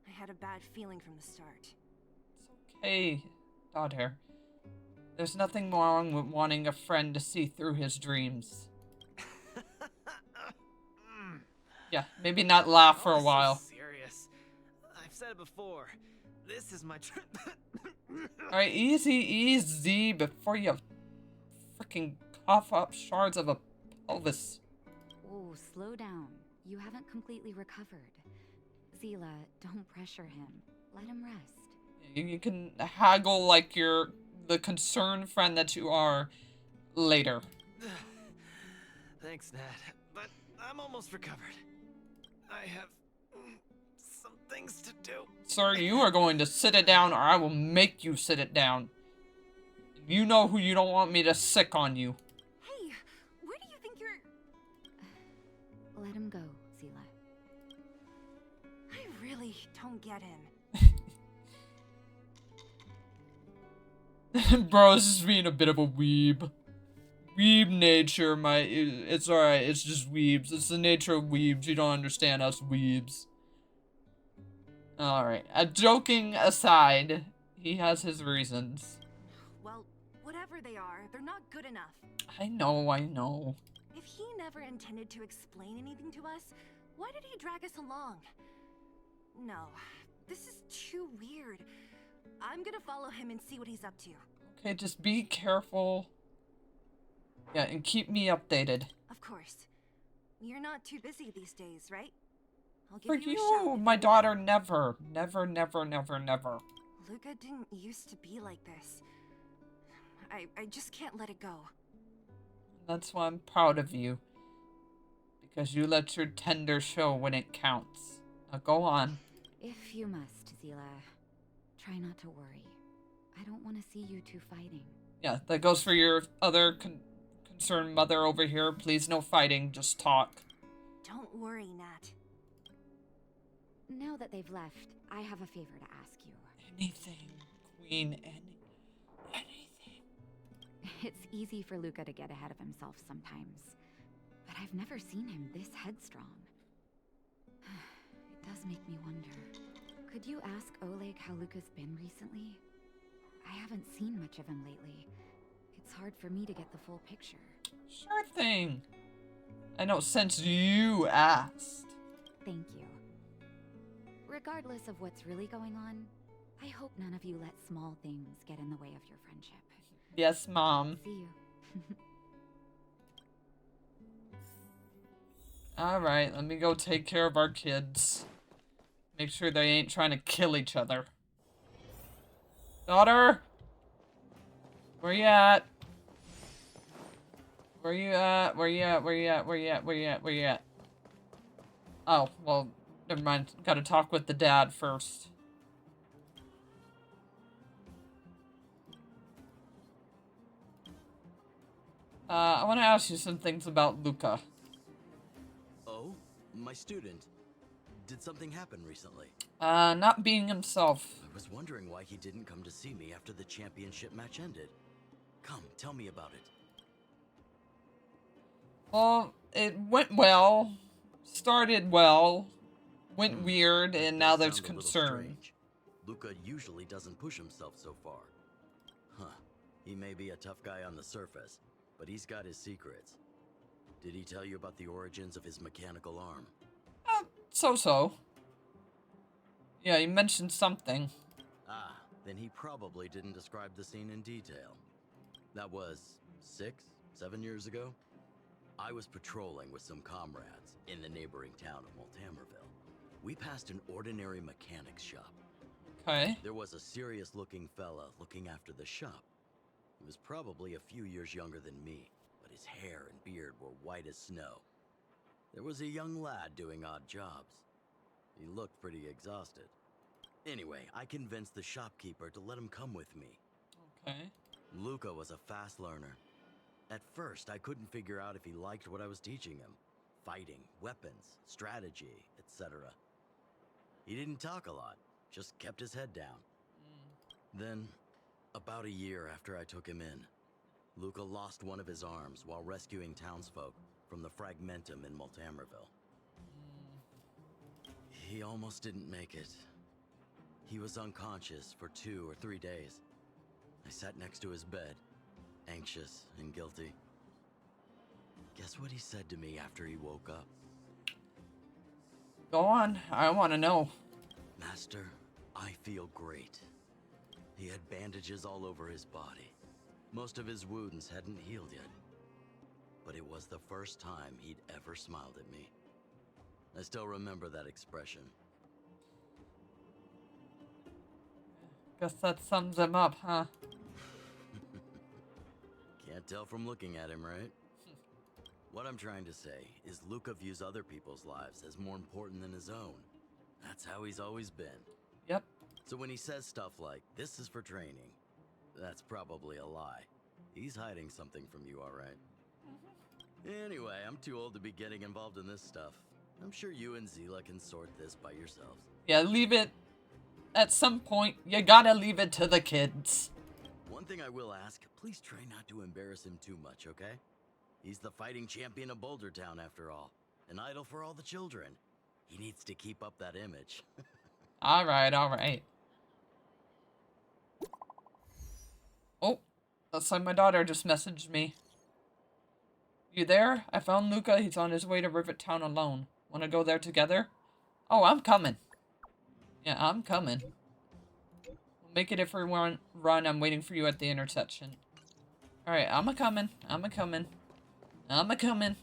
I had a bad feeling from the start.
It's okay, daughter. There's nothing wrong with wanting a friend to see through his dreams. Yeah, maybe not laugh for a while.
So serious. I've said it before. This is my trip.
Alright, easy before you freaking cough up shards of a pelvis.
Oh, slow down. You haven't completely recovered. Zila, don't pressure him. Let him rest.
You can haggle like you're the concerned friend that you are later.
Thanks, Nat. But I'm almost recovered. I have some things to do.
Sir, you are going to sit it down or I will make you sit it down. You know who you don't want me to sick on you.
Hey, where do you think you're...
Let him go, Zila.
I really don't get him.
Bro, this is being a bit of a weeb. Weeb nature, it's alright, it's just weebs. It's the nature of weebs, you don't understand us weebs. Alright, joking aside, he has his reasons.
Well, whatever they are, they're not good enough.
I know.
If he never intended to explain anything to us, Why did he drag us along? No, this is too weird. I'm gonna follow him and see what he's up to.
Okay, just be careful. Yeah, and keep me updated.
Of course. You're not too busy these days, right? I'll give
For
you a
you,
shout.
my daughter, never. Never, never, never, never.
Luka didn't used to be like this. I just can't let it go.
That's why I'm proud of you. Because you let your tender show when it counts. Now go on.
If you must, Zila, try not to worry. I don't want to see you two fighting.
Yeah, that goes for your other concerned mother over here. Please, no fighting, just talk.
Don't worry, Nat.
Now that they've left, I have a favor to ask you.
Anything, Queen, anything.
It's easy for Luka to get ahead of himself sometimes, but I've never seen him this headstrong. It does make me wonder. Could you ask Oleg how Luka's been recently? I haven't seen much of him lately. It's hard for me to get the full picture.
Sure thing. I know, since you asked.
Thank you. Regardless of what's really going on, I hope none of you let small things get in the way of your friendship.
Yes, Mom.
See you.
Alright, let me go take care of our kids. Make sure they ain't trying to kill each other. Daughter! Where you at? Where you at? Where you at? Where you at? Where you at? Where you at? Where you at? Oh, well, never mind. Gotta talk with the dad first. I want to ask you some things about Luka.
Oh, my student. Did something happen recently?
Not being himself.
I was wondering why he didn't come to see me after the championship match ended. Come, tell me about it.
Well, it went well. Started well. Went weird, and now there's concern.
Luka usually doesn't push himself so far. Huh. He may be a tough guy on the surface, but he's got his secrets. Did he tell you about the origins of his mechanical arm?
So-so. Yeah, he mentioned something.
Ah, then he probably didn't describe the scene in detail. That was 6, 7 years ago. I was patrolling with some comrades in the neighboring town of Multamerville. We passed an ordinary mechanic's shop.
Okay.
There was a serious-looking fella looking after the shop. He was probably a few years younger than me, but his hair and beard were white as snow. There was a young lad doing odd jobs. He looked pretty exhausted. Anyway, I convinced the shopkeeper to let him come with me.
Okay.
Luka was a fast learner. At first, I couldn't figure out if he liked what I was teaching him. Fighting, weapons, strategy, etc. He didn't talk a lot, just kept his head down. Then, about a year after I took him in, Luka lost one of his arms while rescuing townsfolk from the Fragmentum in Multamerville. He almost didn't make it. He was unconscious for 2 or 3 days. I sat next to his bed, anxious and guilty. Guess what he said to me after he woke up?
Go on, I want to know.
Master, I feel great. He had bandages all over his body. Most of his wounds hadn't healed yet. But it was the first time he'd ever smiled at me. I still remember that expression.
Guess that sums him up, huh?
Can't tell from looking at him, right? What I'm trying to say is Luka views other people's lives as more important than his own. That's how he's always been.
Yep.
So when he says stuff like, "This is for training," that's probably a lie. He's hiding something from you, all right? Anyway, I'm too old to be getting involved in this stuff. I'm sure you and Zila can sort this by yourselves.
Yeah, leave it. At some point, you gotta leave it to the kids.
One thing I will ask, please try not to embarrass him too much, okay? He's the fighting champion of Boulder Town, after all. An idol for all the children. He needs to keep up that image.
Alright, alright. Oh, looks like my daughter just messaged me. You there? I found Luka. He's on his way to Rivet Town alone. Want to go there together? Oh, I'm coming. Yeah, I'm coming. We'll make it if we run. I'm waiting for you at the intersection. Alright, I'm a-coming. I'm a-coming. I'm a-coming.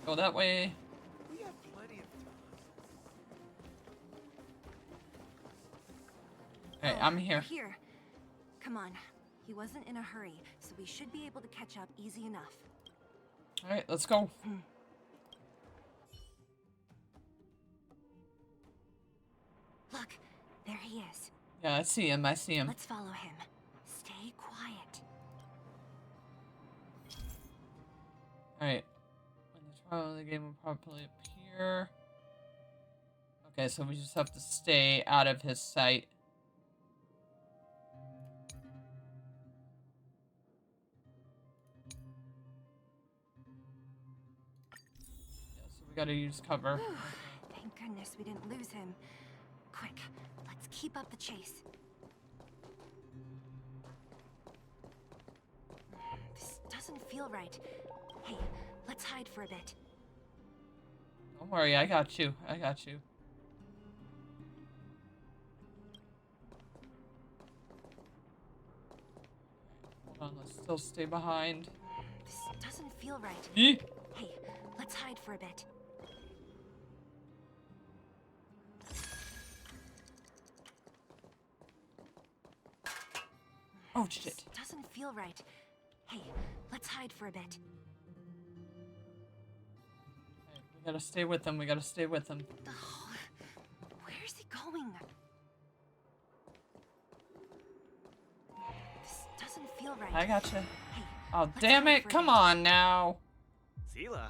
Go that way.
We have plenty of time.
Alright, I'm here.
Here. Come on. He wasn't in a hurry, so we should be able to catch up easy enough.
Alright, let's go.
Look, there he is.
Yeah, I see him. I see him.
Let's follow him. Stay quiet.
Alright. When the trial of the game will properly appear. Okay, so we just have to stay out of his sight. Yeah, so we gotta use cover.
Thank goodness we didn't lose him. Quick, let's keep up the chase. This doesn't feel right. Hey, let's hide for a bit.
Don't worry, I got you. I got you. Hold on, let's still stay behind.
This doesn't feel right.
Eek.
Hey, let's hide for a bit.
Oh shit.
This doesn't feel right. Hey, let's hide for a bit.
Right, we gotta stay with him. We gotta stay with him.
Oh, where's he going? This doesn't feel right.
I gotcha.
Hey,
Oh
let's
damn
hide
it!
for a
Come
bit.
on now.
Zila,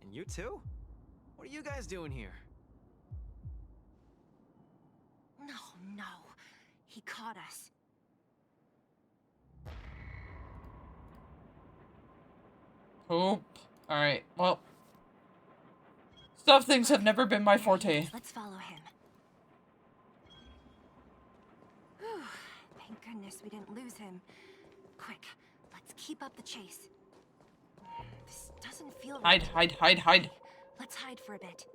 and you too? What are you guys doing here?
No, no. He caught us.
Poop. Alright, well. Stuff things have never been my forte.
Let's follow him. Whew, thank goodness we didn't lose him. Quick, let's keep up the chase. This doesn't feel right.
Hide.
Let's hide for a bit.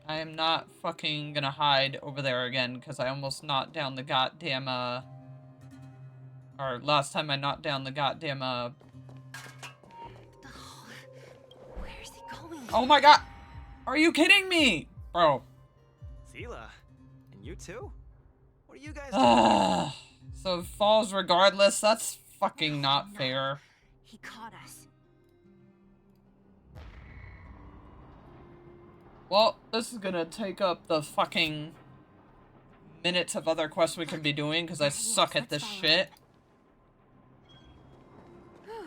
I am not fucking gonna hide over there again, because I almost knocked down the goddamn, or last time I knocked down the goddamn,
Where's he going?
Oh my god! Are you kidding me? Bro.
Zila, and you too? What are you guys doing?
So it falls regardless? That's fucking not fair.
He caught us.
Well, this is gonna take up the fucking minutes of other quests we can be doing, because I suck at this shit.
Whew,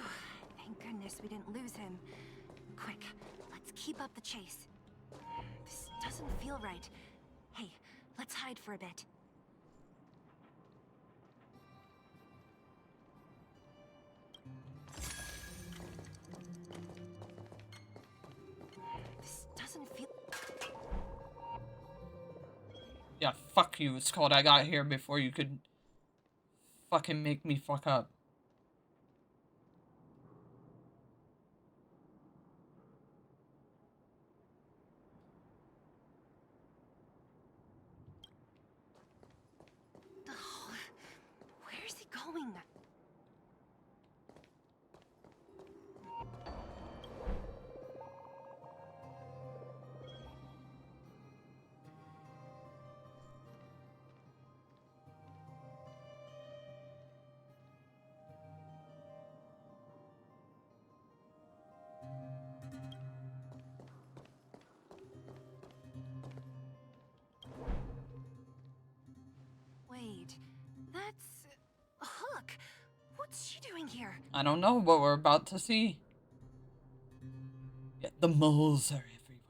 thank goodness we didn't lose him. Quick, let's keep up the chase. This doesn't feel right. Hey, let's hide for a bit. This doesn't feel...
Yeah, fuck you. It's called I got here before you could fucking make me fuck up.
Oh, where's he going? Wait, that's... Hook! What's she doing here?
I don't know what we're about to see. Yeah, the moles are everywhere.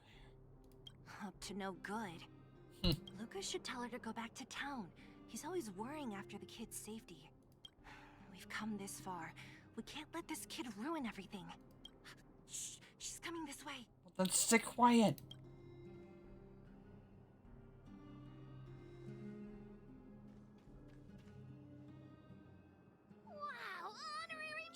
Up to no good. Luka should tell her to go back to town. He's always worrying after the kids' safety. We've come this far. We can't let this kid ruin everything. Shh, she's coming this way.
Well, then stay quiet.
Wow, honorary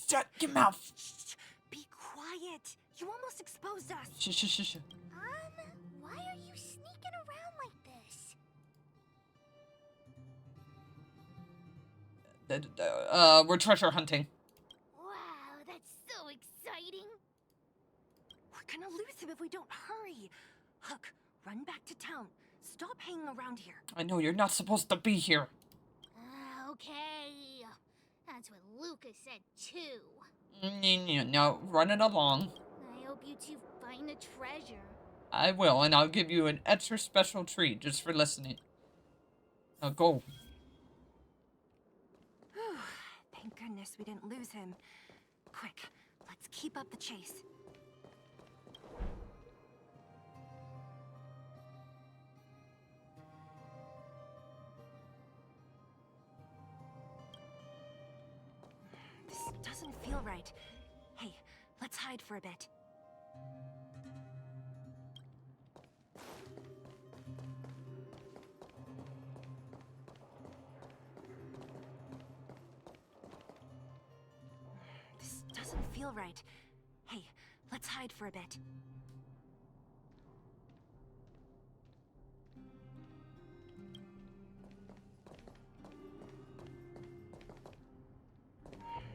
Shut your mouth.
Shh, be quiet. You almost exposed us.
Shh.
why are you sneaking around like this?
We're treasure hunting.
Wow, that's so exciting.
We're gonna lose him if we don't hurry. Hook, run back to town. Stop hanging around here.
I know you're not supposed to be here.
Okay. That's what Luka said too.
No, run it along.
I hope you two find the treasure.
I will, and I'll give you an extra special treat just for listening. Now go.
Thank goodness we didn't lose him. Quick, let's keep up the chase. This doesn't feel right. Hey, let's hide for a bit. This doesn't feel right. Hey, let's hide for a bit.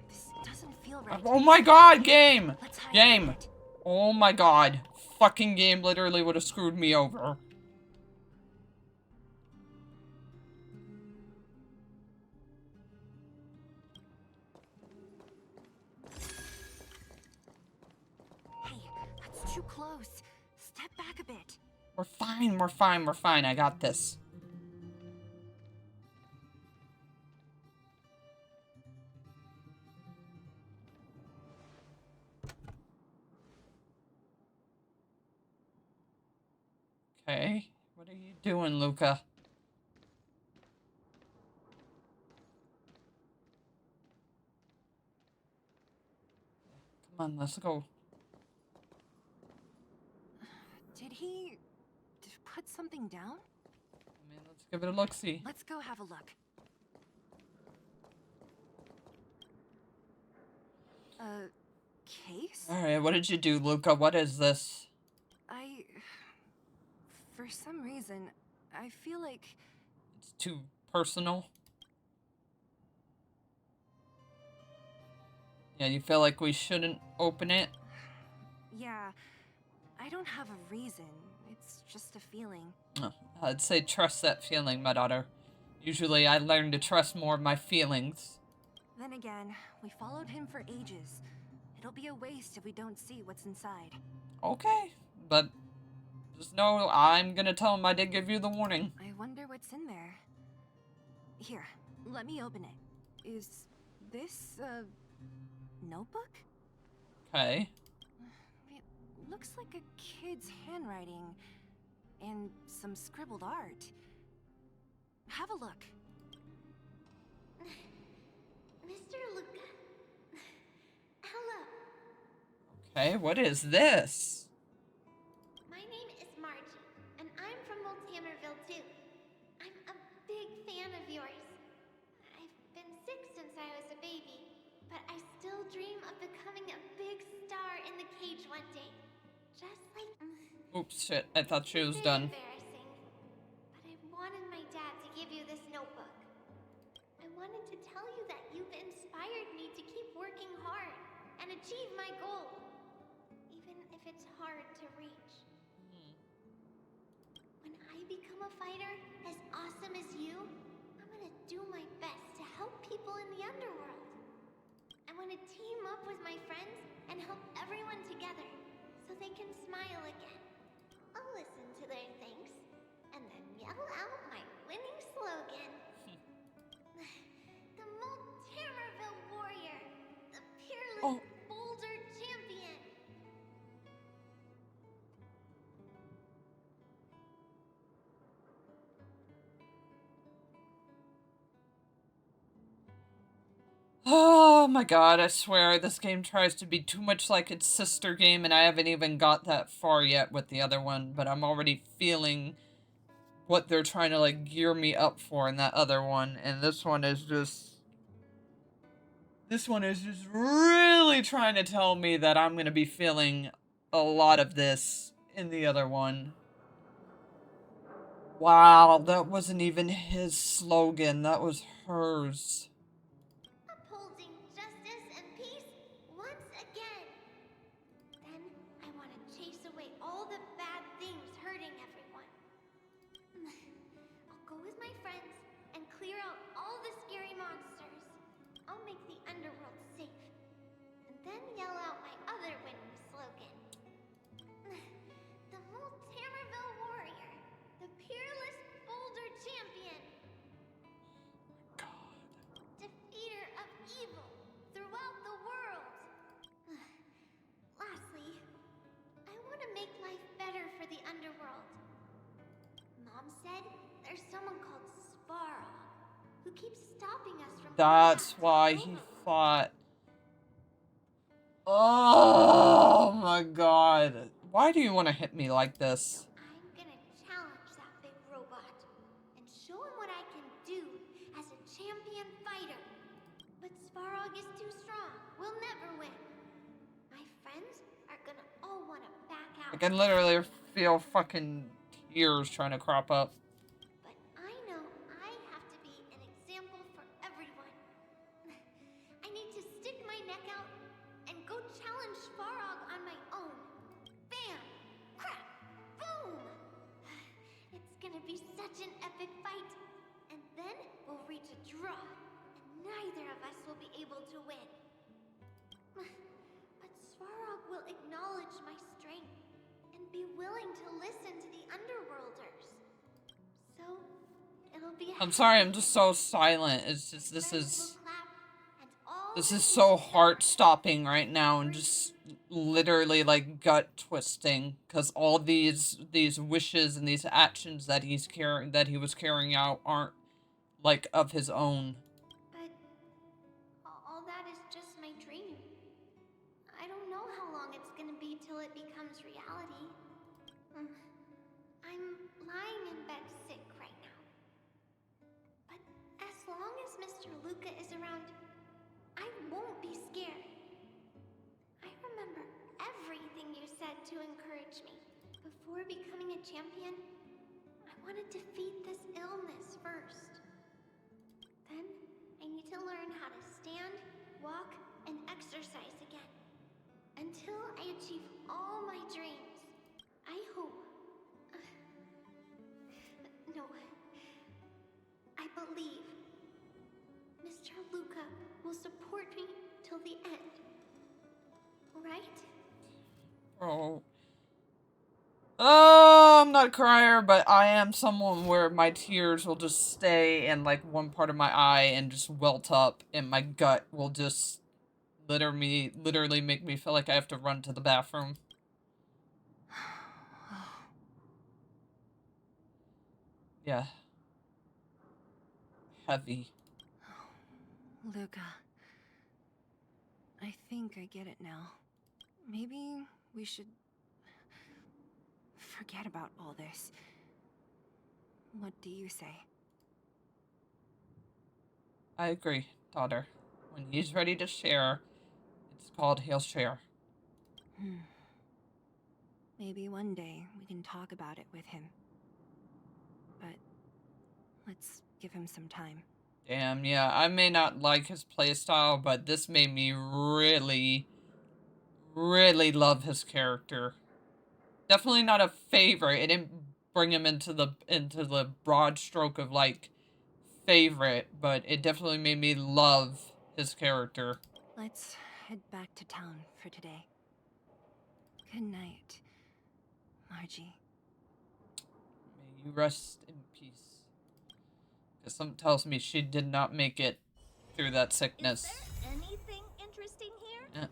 This doesn't feel right.
Oh my god, game!
Let's hide
Game!
for a bit.
Oh my god. Fucking game literally would have screwed me over.
Hey, that's too close. Step back a bit.
We're fine, we're fine, we're fine. I got this. Okay. What are you doing, Luka? Come on, let's go.
Did he put something down?
I mean, let's give it a look-see.
Let's go have a look. Case?
Alright, what did you do, Luka? What is this?
For some reason, I feel like...
It's too personal. Yeah, you feel like we shouldn't open it?
Yeah, I don't have a reason. It's just a feeling.
Oh, I'd say trust that feeling, my daughter. Usually I learn to trust more of my feelings.
Then again, we followed him for ages. It'll be a waste if we don't see what's inside.
Okay, but just know I'm gonna tell him I did give you the warning.
I wonder what's in there. Here, let me open it. Is this a notebook?
Okay.
It looks like a kid's handwriting and some scribbled art. Have a look.
Mr. Luka. Hello.
Okay, what is this?
My name is Margie, and I'm from Old Hammerville too. I'm a big fan of yours. I've been sick since I was a baby, but I still dream of becoming a big star in the cage one day. Just like...
Oops, shit, I thought she was
Very
done.
embarrassing, but I wanted my dad to give you this notebook. I wanted to tell you that you've inspired me to keep working hard and achieve my goal, even if it's hard to reach. When I become a fighter as awesome as you, I'm gonna do my best to help people in the underworld. I want to team up with my friends and help everyone together so they can smile again. I'll listen to their thanks and then yell out my winning slogan. The Moltermerville Warrior, the peerless boulder champion.
Oh my god, I swear this game tries to be too much like its sister game, and I haven't even got that far yet with the other one, but I'm already feeling what they're trying to, like, gear me up for in that other one, and this one is just really trying to tell me that I'm gonna be feeling a lot of this in the other one. Wow, that wasn't even his slogan, that was hers.
Upholding justice and peace once again. Then I want to chase away all the bad things hurting everyone. I'll go with my friends and clear out all the scary monsters. I'll make the underworld safe. And then yell out my other winning slogan. The Multamerville Warrior, the peerless boulder champion. Defeater of evil throughout the world. Lastly, I want to make life better for the underworld. Mom said there's someone called Svarog who keeps stopping us from.
That's why he fought. Oh my god. Why do you want to hit me like this?
I'm gonna challenge that big robot and show him what I can do as a champion fighter. But Svarog is too strong. We'll never win. My friends are gonna all want to back out.
I can literally feel fucking tears trying to crop up.
But I know I have to be an example for everyone. I need to stick my neck out and go challenge Svarog on my own. Bam! Crap! Boom! It's gonna be such an epic fight. And then we'll reach a draw. And neither of us will be able to win. But Svarog will acknowledge my strength and be willing to listen to the Underworlders. So, it'll be
I'm sorry, I'm just so silent. It's just, this is so heart-stopping right now and just literally, like, gut-twisting. Because all these wishes and these actions that he was carrying out aren't, like, of his own.
But all that is just my dream. I don't know how long it's gonna be till it becomes reality. I'm lying in bed sick right now. But as long as Mr. Luka is around, I won't be scared. I remember everything you said to encourage me. Before becoming a champion, I want to defeat this illness first. Then, I need to learn how to stand, walk, and exercise again. Until I achieve all my dreams. I hope... no. I believe Mr. Luka will support me till the end. Right?
Oh. Oh, I'm not a crier, but I am someone where my tears will just stay in, like, one part of my eye and just welt up, and my gut will just literally make me feel like I have to run to the bathroom. Yeah. Heavy.
Luka. I think I get it now. Maybe we should forget about all this. What do you say?
I agree, daughter. When he's ready to share, it's called he'll share.
Maybe one day we can talk about it with him. But let's give him some time.
Damn, yeah, I may not like his playstyle, but this made me really love his character. Definitely not a favorite. It didn't bring him into the broad stroke of, like, favorite, but it definitely made me love his character.
Let's head back to town for today. Good night, Margie.
May you rest in peace. Because something tells me she did not make it through that sickness.
Is there anything interesting here?
Yeah. And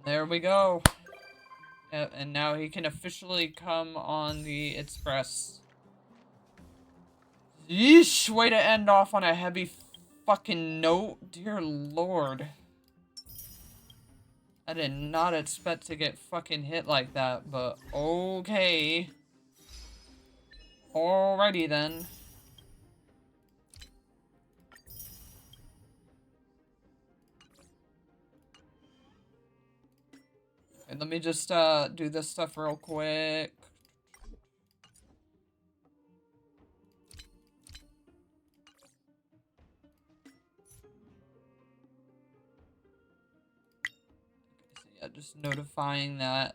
there we go. And now he can officially come on the Express. Yeesh! Way to end off on a heavy fucking note? Dear Lord. I did not expect to get fucking hit like that, but okay. Alrighty then. And let me just do this stuff real quick. Yeah, just notifying that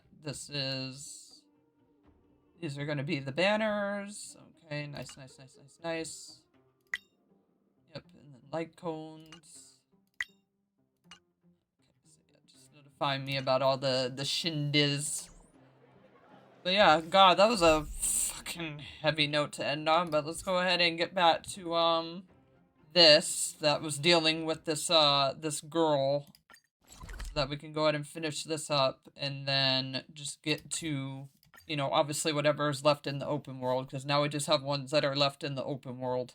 these are going to be the banners. Okay, nice. Yep, and then light cones. Okay, so yeah, just notify me about all the shindiz. But yeah, God, that was a fucking heavy note to end on, but let's go ahead and get back to, this that was dealing with this, this girl. So that we can go ahead and finish this up, and then just get to, you know, obviously whatever is left in the open world, because now we just have ones that are left in the open world.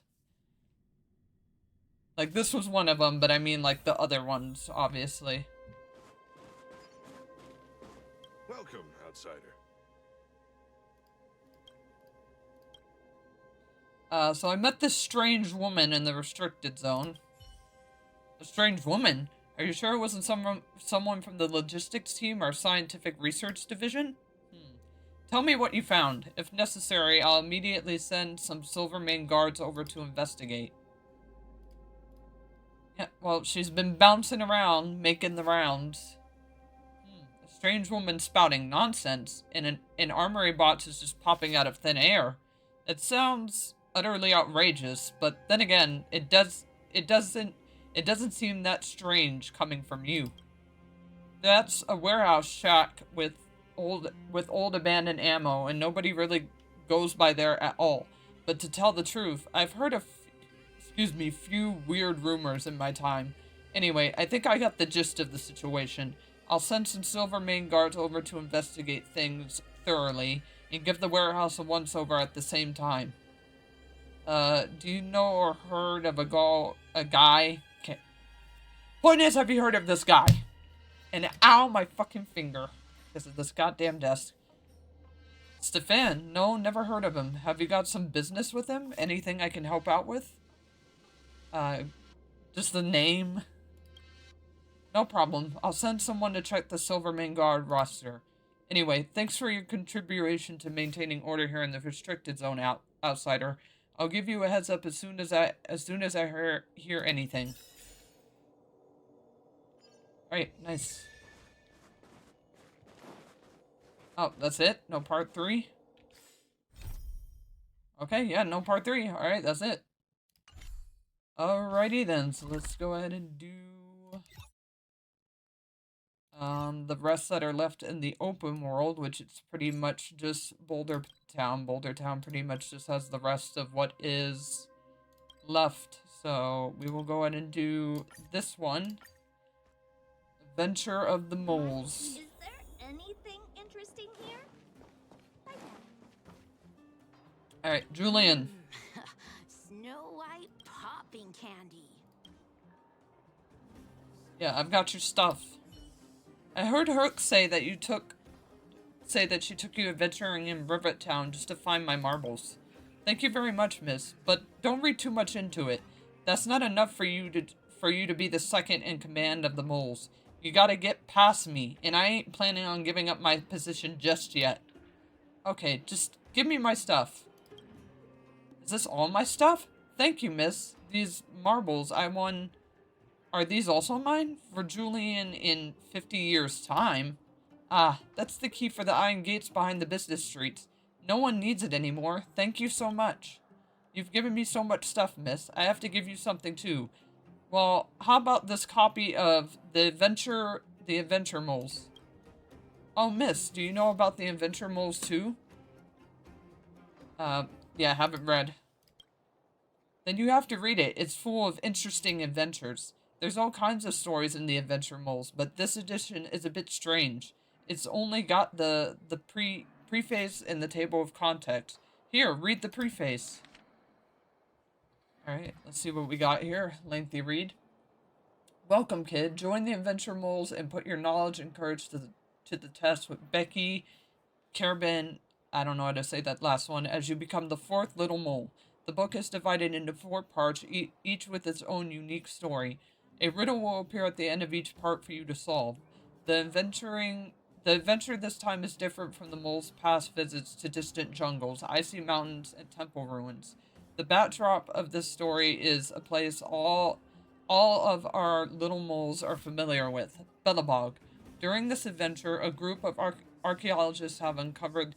Like, this was one of them, but I mean, like, the other ones, obviously.
Welcome, outsider.
So I met this strange woman in the restricted zone. A strange woman? Are you sure it wasn't someone from the logistics team or scientific research division? Tell me what you found. If necessary, I'll immediately send some Silvermane guards over to investigate. Yeah, well, she's been bouncing around, making the rounds. A strange woman spouting nonsense, and an armory box is just popping out of thin air. It sounds utterly outrageous, but then again, it doesn't seem that strange coming from you. That's a warehouse shack with old abandoned ammo, and nobody really goes by there at all. But to tell the truth, I've heard a few weird rumors in my time. Anyway, I think I got the gist of the situation. I'll send some Silvermane guards over to investigate things thoroughly, and give the warehouse a once-over at the same time. Do you know or heard of a guy? Okay. Point is, have you heard of this guy? And ow, my fucking finger. Because of this goddamn desk. Stefan? No, never heard of him. Have you got some business with him? Anything I can help out with? Just the name? No problem. I'll send someone to check the Silvermane Guard roster. Anyway, thanks for your contribution to maintaining order here in the restricted zone, outsider. I'll give you a heads up as soon as I hear anything. Alright, nice. Oh, that's it? No part 3? Okay, yeah, no part 3. Alright, that's it. Alrighty then, so let's go ahead and do the rest that are left in the open world, which is pretty much just Boulder Town. Boulder Town pretty much just has the rest of what is left. So we will go ahead and do this one. Adventure of the Moles.
Is there anything interesting here?
Alright, Julian.
Snow White popping candy.
Yeah, I've got your stuff. I heard Hook say that she took you adventuring in Rivet Town just to find my marbles. Thank you very much, miss, but don't read too much into it. That's not enough for you to be the second in command of the moles. You gotta get past me, and I ain't planning on giving up my position just yet. Okay, just give me my stuff. Is this all my stuff? Thank you, miss. These marbles I won... Are these also mine? For Julian in 50 years' time? Ah, that's the key for the iron gates behind the business streets. No one needs it anymore. Thank you so much. You've given me so much stuff, miss. I have to give you something, too. Well, how about this copy of The Adventure Moles? Oh, miss, do you know about The Adventure Moles, too? Yeah, haven't read. Then you have to read it. It's full of interesting adventures. There's all kinds of stories in The Adventure Moles, but this edition is a bit strange. It's only got the preface and the table of context. Here, read the preface. Alright, let's see what we got here. Lengthy read. Welcome, kid. Join the adventure moles and put your knowledge and courage to the test with Becky, Carabin, I don't know how to say that last one, as you become the fourth little mole. The book is divided into 4 parts, each with its own unique story. A riddle will appear at the end of each part for you to solve. The adventure this time is different from the mole's past visits to distant jungles, icy mountains, and temple ruins. The backdrop of this story is a place all of our little moles are familiar with, Belobog. During this adventure, a group of archaeologists have uncovered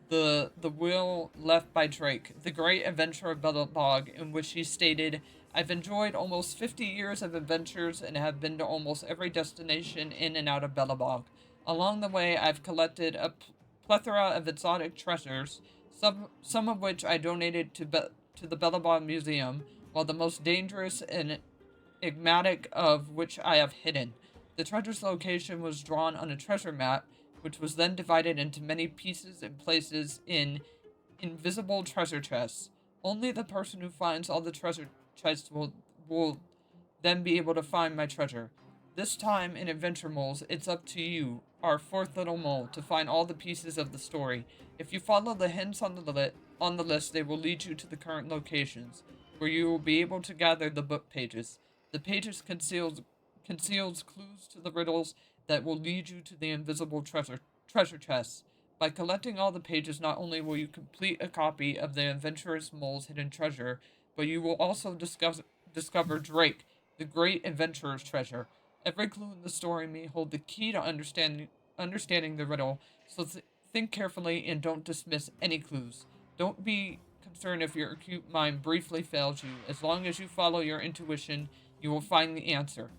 the will left by Drake, the great adventure of Belobog, in which he stated, "I've enjoyed almost 50 years of adventures and have been to almost every destination in and out of Belobog. Along the way, I've collected a plethora of exotic treasures, some of which I donated to the Belobog Museum, while the most dangerous and enigmatic of which I have hidden. The treasure's location was drawn on a treasure map, which was then divided into many pieces and places in invisible treasure chests. Only the person who finds all the treasure chests will then be able to find my treasure. This time in Adventure Moles, it's up to you, our fourth little mole, to find all the pieces of the story. If you follow the hints on the list, they will lead you to the current locations, where you will be able to gather the book pages. The pages conceals clues to the riddles that will lead you to the invisible treasure chests. By collecting all the pages, not only will you complete a copy of the adventurous mole's hidden treasure, but you will also discover Drake, the great adventurer's treasure. Every clue in the story may hold the key to understanding the riddle, so think carefully and don't dismiss any clues. Don't be concerned if your acute mind briefly fails you. As long as you follow your intuition, you will find the answer.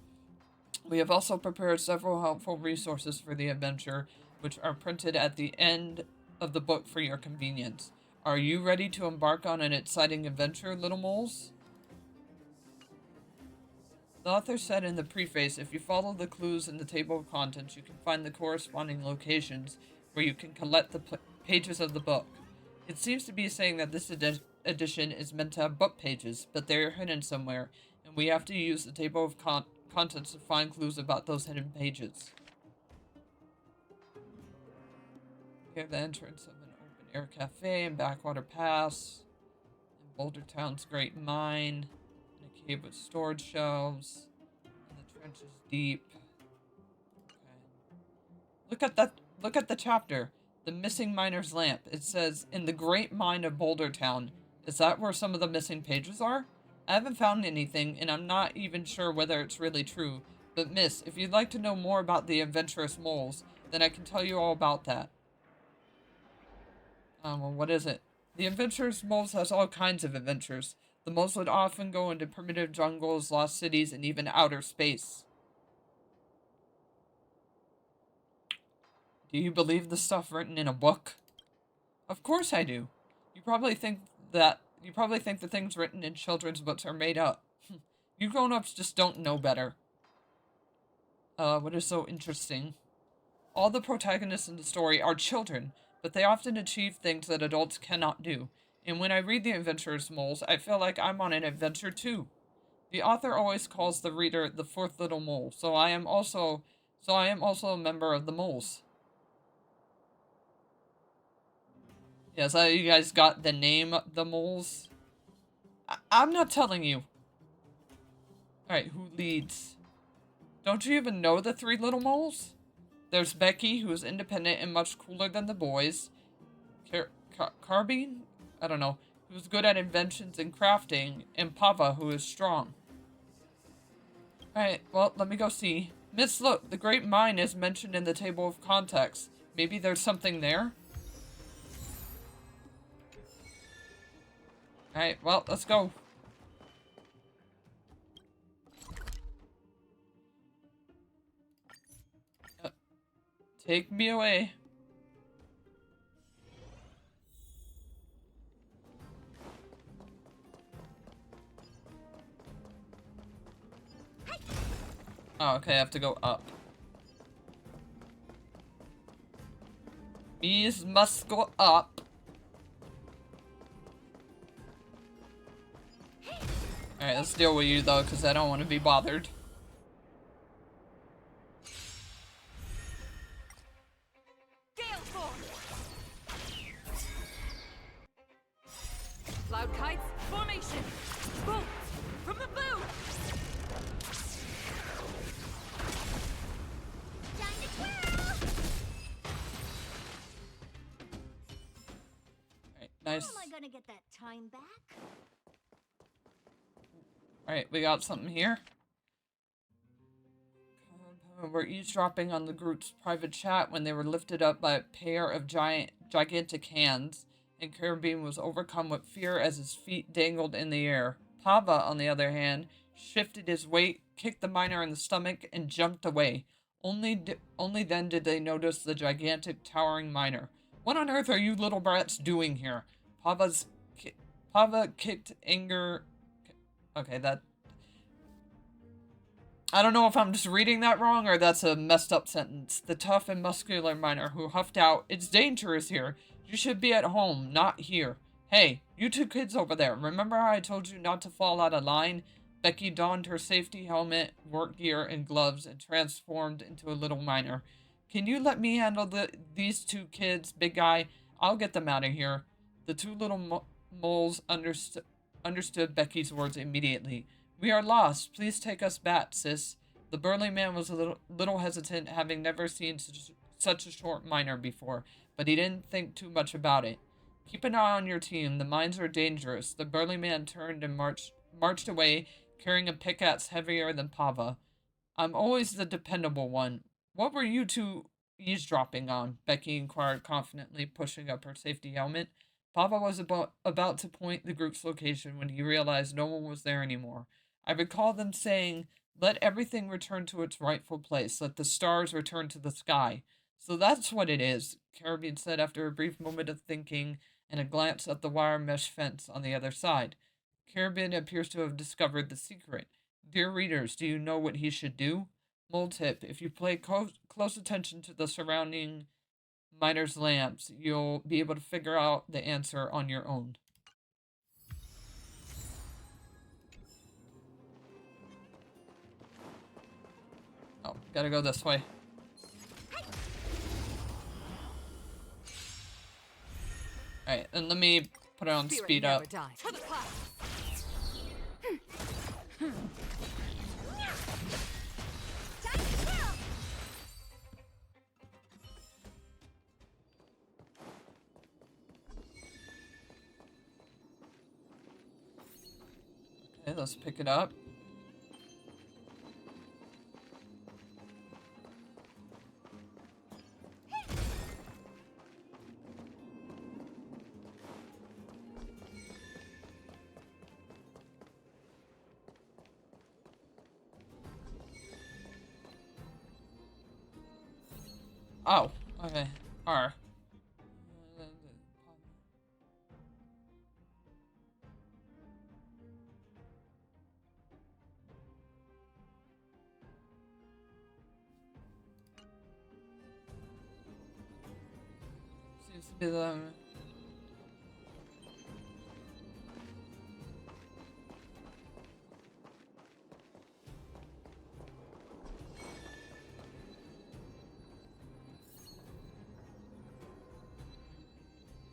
We have also prepared several helpful resources for the adventure, which are printed at the end of the book for your convenience. Are you ready to embark on an exciting adventure, little moles? The author said in the preface, if you follow the clues in the table of contents, you can find the corresponding locations where you can collect the pages of the book. It seems to be saying that this edition is meant to have book pages, but they are hidden somewhere, and we have to use the table of contents to find clues about those hidden pages. We have the entrance of an open-air cafe and backwater pass, and Boulder Town's great mine, and a cave with storage shelves, and the trench is deep. Okay. Look at the chapter. The missing miner's lamp. It says, in the great mine of Boulder Town. Is that where some of the missing pages are? I haven't found anything, and I'm not even sure whether it's really true. But miss, if you'd like to know more about the adventurous moles, then I can tell you all about that. Well, what is it? The adventurous moles has all kinds of adventures. The moles would often go into primitive jungles, lost cities, and even outer space. Do you believe the stuff written in a book? Of course I do. You probably think the things written in children's books are made up. You grown-ups just don't know better. What is so interesting? All the protagonists in the story are children, but they often achieve things that adults cannot do. And when I read The Adventurous Moles, I feel like I'm on an adventure too. The author always calls the reader the fourth little mole, so I am also a member of the moles. Yeah, so you guys got the name, the moles? I'm not telling you. Alright, who leads? Don't you even know the 3 little moles? There's Becky, who is independent and much cooler than the boys. Carbine? I don't know. Who's good at inventions and crafting. And Pava, who is strong. Alright, well, let me go see. Miss, look, the great mine is mentioned in the table of contents. Maybe there's something there? Alright, well, let's go. Take me away. Oh, okay, I have to go up. Bees must go up. Alright, let's deal with you though, because I don't want to be bothered.
Cloud kites, formation! Bolt! From the blue!
Time to twirl!
Alright, nice.
How am I gonna get that time back?
Alright, we got something here. We're eavesdropping on the group's private chat when they were lifted up by a pair of gigantic hands, and Carabine was overcome with fear as his feet dangled in the air. Pava, on the other hand, shifted his weight, kicked the miner in the stomach, and jumped away. Only then did they notice the gigantic, towering miner. What on earth are you little brats doing here? Pava kicked anger... Okay, that... I don't know if I'm just reading that wrong or that's a messed up sentence. The tough and muscular miner who huffed out, "It's dangerous here. You should be at home, not here. Hey, you two kids over there, remember how I told you not to fall out of line?" Becky donned her safety helmet, work gear, and gloves and transformed into a little miner. "Can you let me handle these two kids, big guy? I'll get them out of here." The two little moles understood Becky's words immediately. "We are lost. Please take us back, sis." The burly man was a little hesitant, having never seen such a short miner before, but he didn't think too much about it. "Keep an eye on your team. The mines are dangerous." The burly man turned and marched away, carrying a pickaxe heavier than Pava. "I'm always the dependable one. What were you two eavesdropping on?" Becky inquired confidently, pushing up her safety helmet. Pava was about to point the group's location when he realized no one was there anymore. "I recall them saying, 'Let everything return to its rightful place. Let the stars return to the sky.' So that's what it is," Carabine said after a brief moment of thinking and a glance at the wire mesh fence on the other side. Carabine appears to have discovered the secret. Dear readers, do you know what he should do? Mole tip: if you pay close attention to the surrounding miners' lamps, you'll be able to figure out the answer on your own. Oh, gotta go this way. Alright, and let me put it on speed up. Okay, let's pick it up. Oh, okay. R. Seems to be the...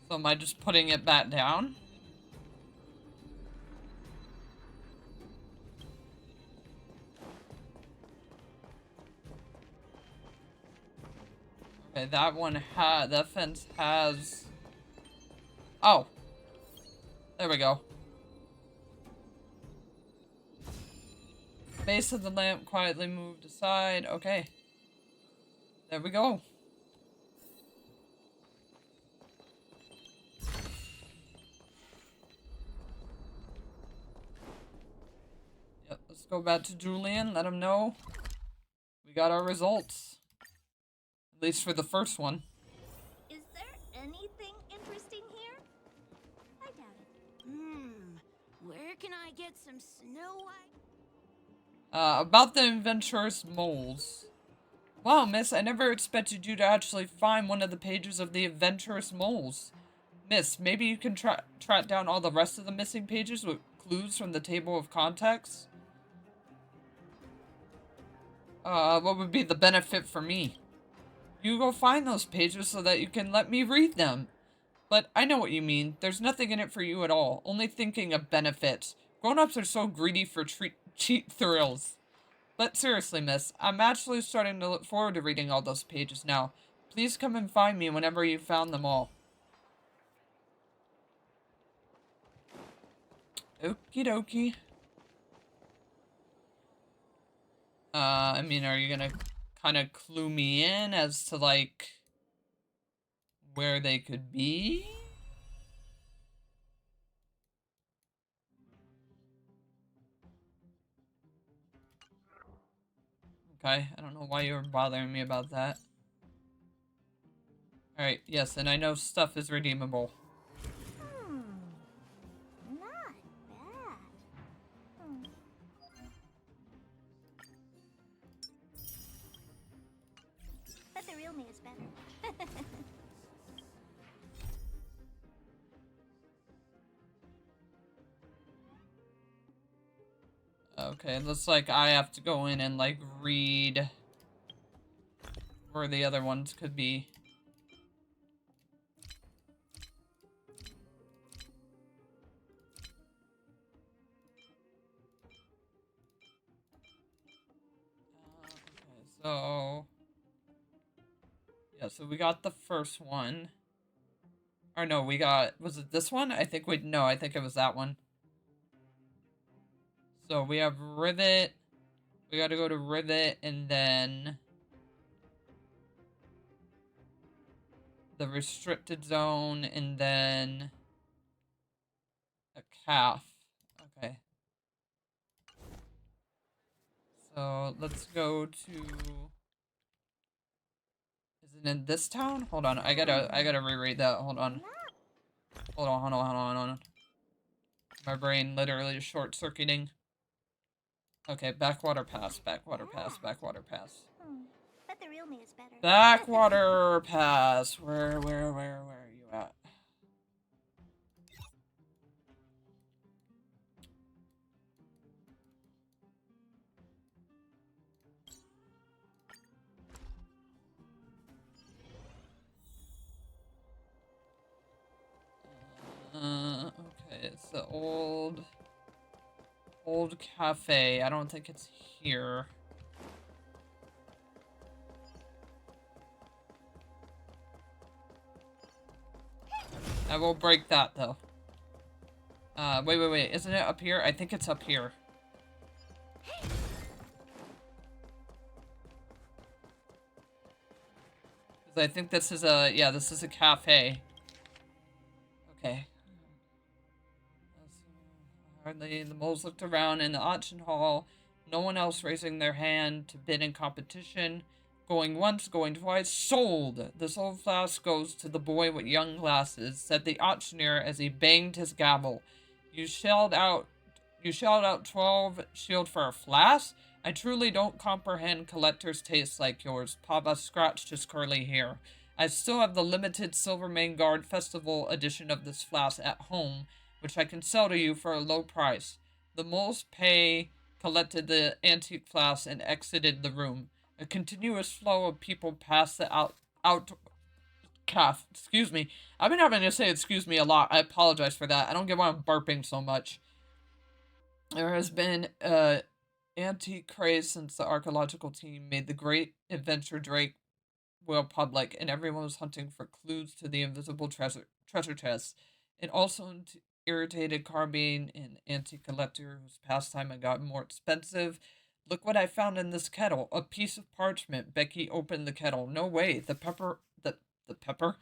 So am I just putting it back down? Okay, that one that fence has... Oh! There we go. Base of the lamp quietly moved aside. Okay. There we go. Yep, let's go back to Julian, let him know we got our results. At least for the first one.
Is there anything interesting here? I doubt it.
Where can I get some Snow White?
About the adventurous moles. Wow, miss, I never expected you to actually find one of the pages of the adventurous moles. Miss, maybe you can track down all the rest of the missing pages with clues from the table of contents? What would be the benefit for me? You go find those pages so that you can let me read them. But I know what you mean. There's nothing in it for you at all. Only thinking of benefits. Grown-ups are so greedy for cheap thrills. But seriously, miss, I'm actually starting to look forward to reading all those pages now. Please come and find me whenever you've found them all. Okie dokie. I mean, are you gonna kind of clue me in as to, like, where they could be? Okay, I don't know why you were bothering me about that. Alright, yes, and I know stuff is redeemable.
Not bad. But the real me is better.
Okay, looks like I have to go in and, like, read where the other ones could be. Okay, so... yeah, so we got the first one. Or no, we got... was it this one? I think no, I think it was that one. So we have Rivet. We gotta go to Rivet and then... the restricted zone and then... a calf. Okay. So let's go to... is it in this town? Hold on, I gotta reread that. Hold on. Hold on. My brain literally is short-circuiting. Okay, backwater pass.
But the real me is better.
Backwater pass. Where are you at? Okay, it's the old cafe. I don't think it's here. I will break that, though. Wait. Isn't it up here? I think it's up here. Because I think this is a... yeah, this is a cafe. Okay. Hardly. The moles looked around in the auction hall. No one else raising their hand to bid in competition. Going once, going twice. Sold! This old flask goes to the boy with young glasses, said the auctioneer as he banged his gavel. You shelled out 12 shield for a flask? I truly don't comprehend collector's tastes like yours. Papa scratched his curly hair. I still have the limited Silvermane Guard Festival edition of this flask at home, which I can sell to you for a low price. The moles collected the antique flask and exited the room. A continuous flow of people passed the out calf. Excuse me. I've been having to say excuse me a lot. I apologize for that. I don't get why I'm burping so much. There has been antique craze since the archaeological team made the great adventure Drake well public, and everyone was hunting for clues to the invisible treasure chest. It also irritated Carbine, an antique collector whose pastime had gotten more expensive. Look what I found in this kettle. A piece of parchment. Becky opened the kettle. No way. The pepper... The pepper?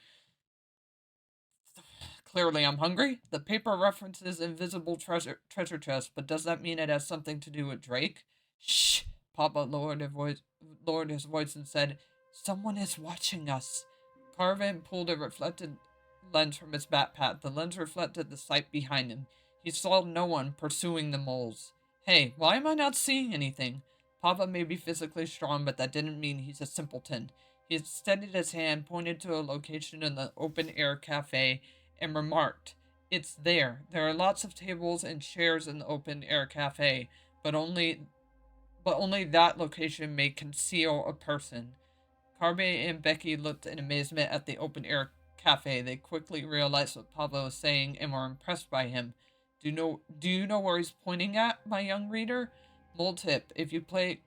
Clearly I'm hungry. The paper references invisible treasure chest, but does that mean it has something to do with Drake? Shh! Papa lowered his voice and said, someone is watching us. Carvin pulled a reflected lens from his backpack. The lens reflected the sight behind him. He saw no one pursuing the moles. Hey, why am I not seeing anything? Papa may be physically strong, but that didn't mean he's a simpleton. He extended his hand, pointed to a location in the open-air cafe, and remarked, It's there. There are lots of tables and chairs in the open air cafe, but only that location may conceal a person. Carme and Becky looked in amazement at the open air cafe. They quickly realized what Pablo was saying and were impressed by him. Do you know where he's pointing at, my young reader? Mole tip: if you pay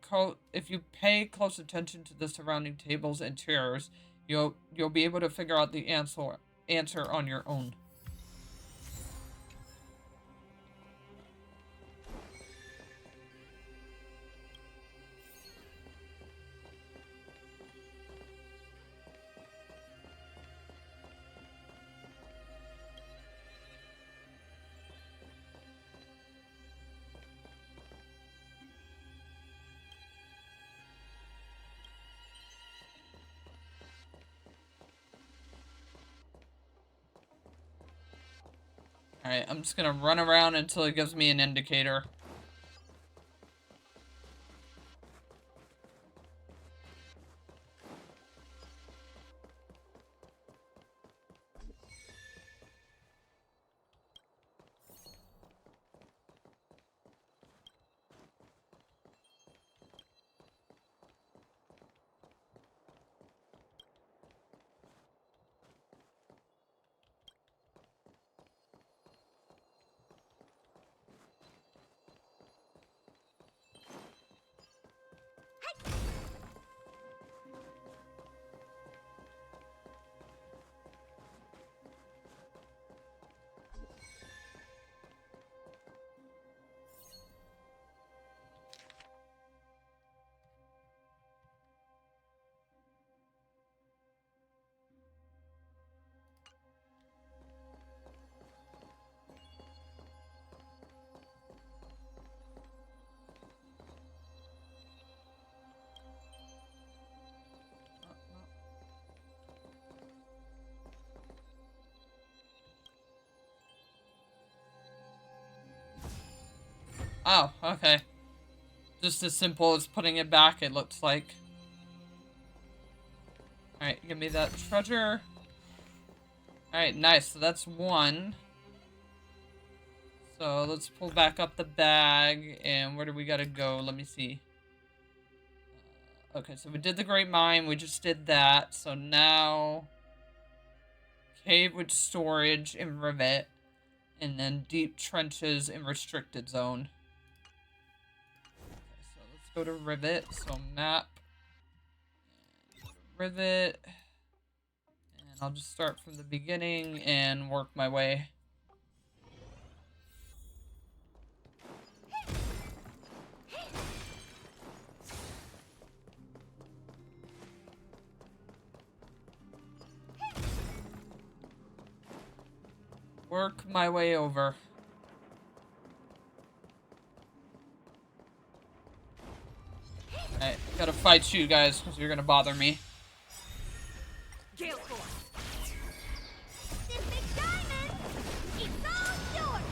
close attention to the surrounding tables and chairs, you'll be able to figure out the answer on your own. Alright, I'm just gonna run around until it gives me an indicator. Oh, okay. Just as simple as putting it back, it looks like. Alright, give me that treasure. Alright, nice. So that's one. So let's pull back up the bag. And where do we gotta go? Let me see. Okay, so we did the Great Mine. We just did that. So now... Cave with storage and rivet. And then deep trenches and restricted zone. Okay, so let's go to rivet. So map. Rivet. And I'll just start from the beginning and work my way. Work my way over. Alright, gotta fight you guys because you're gonna bother me.
Gale Force.
This big diamond, it's all yours.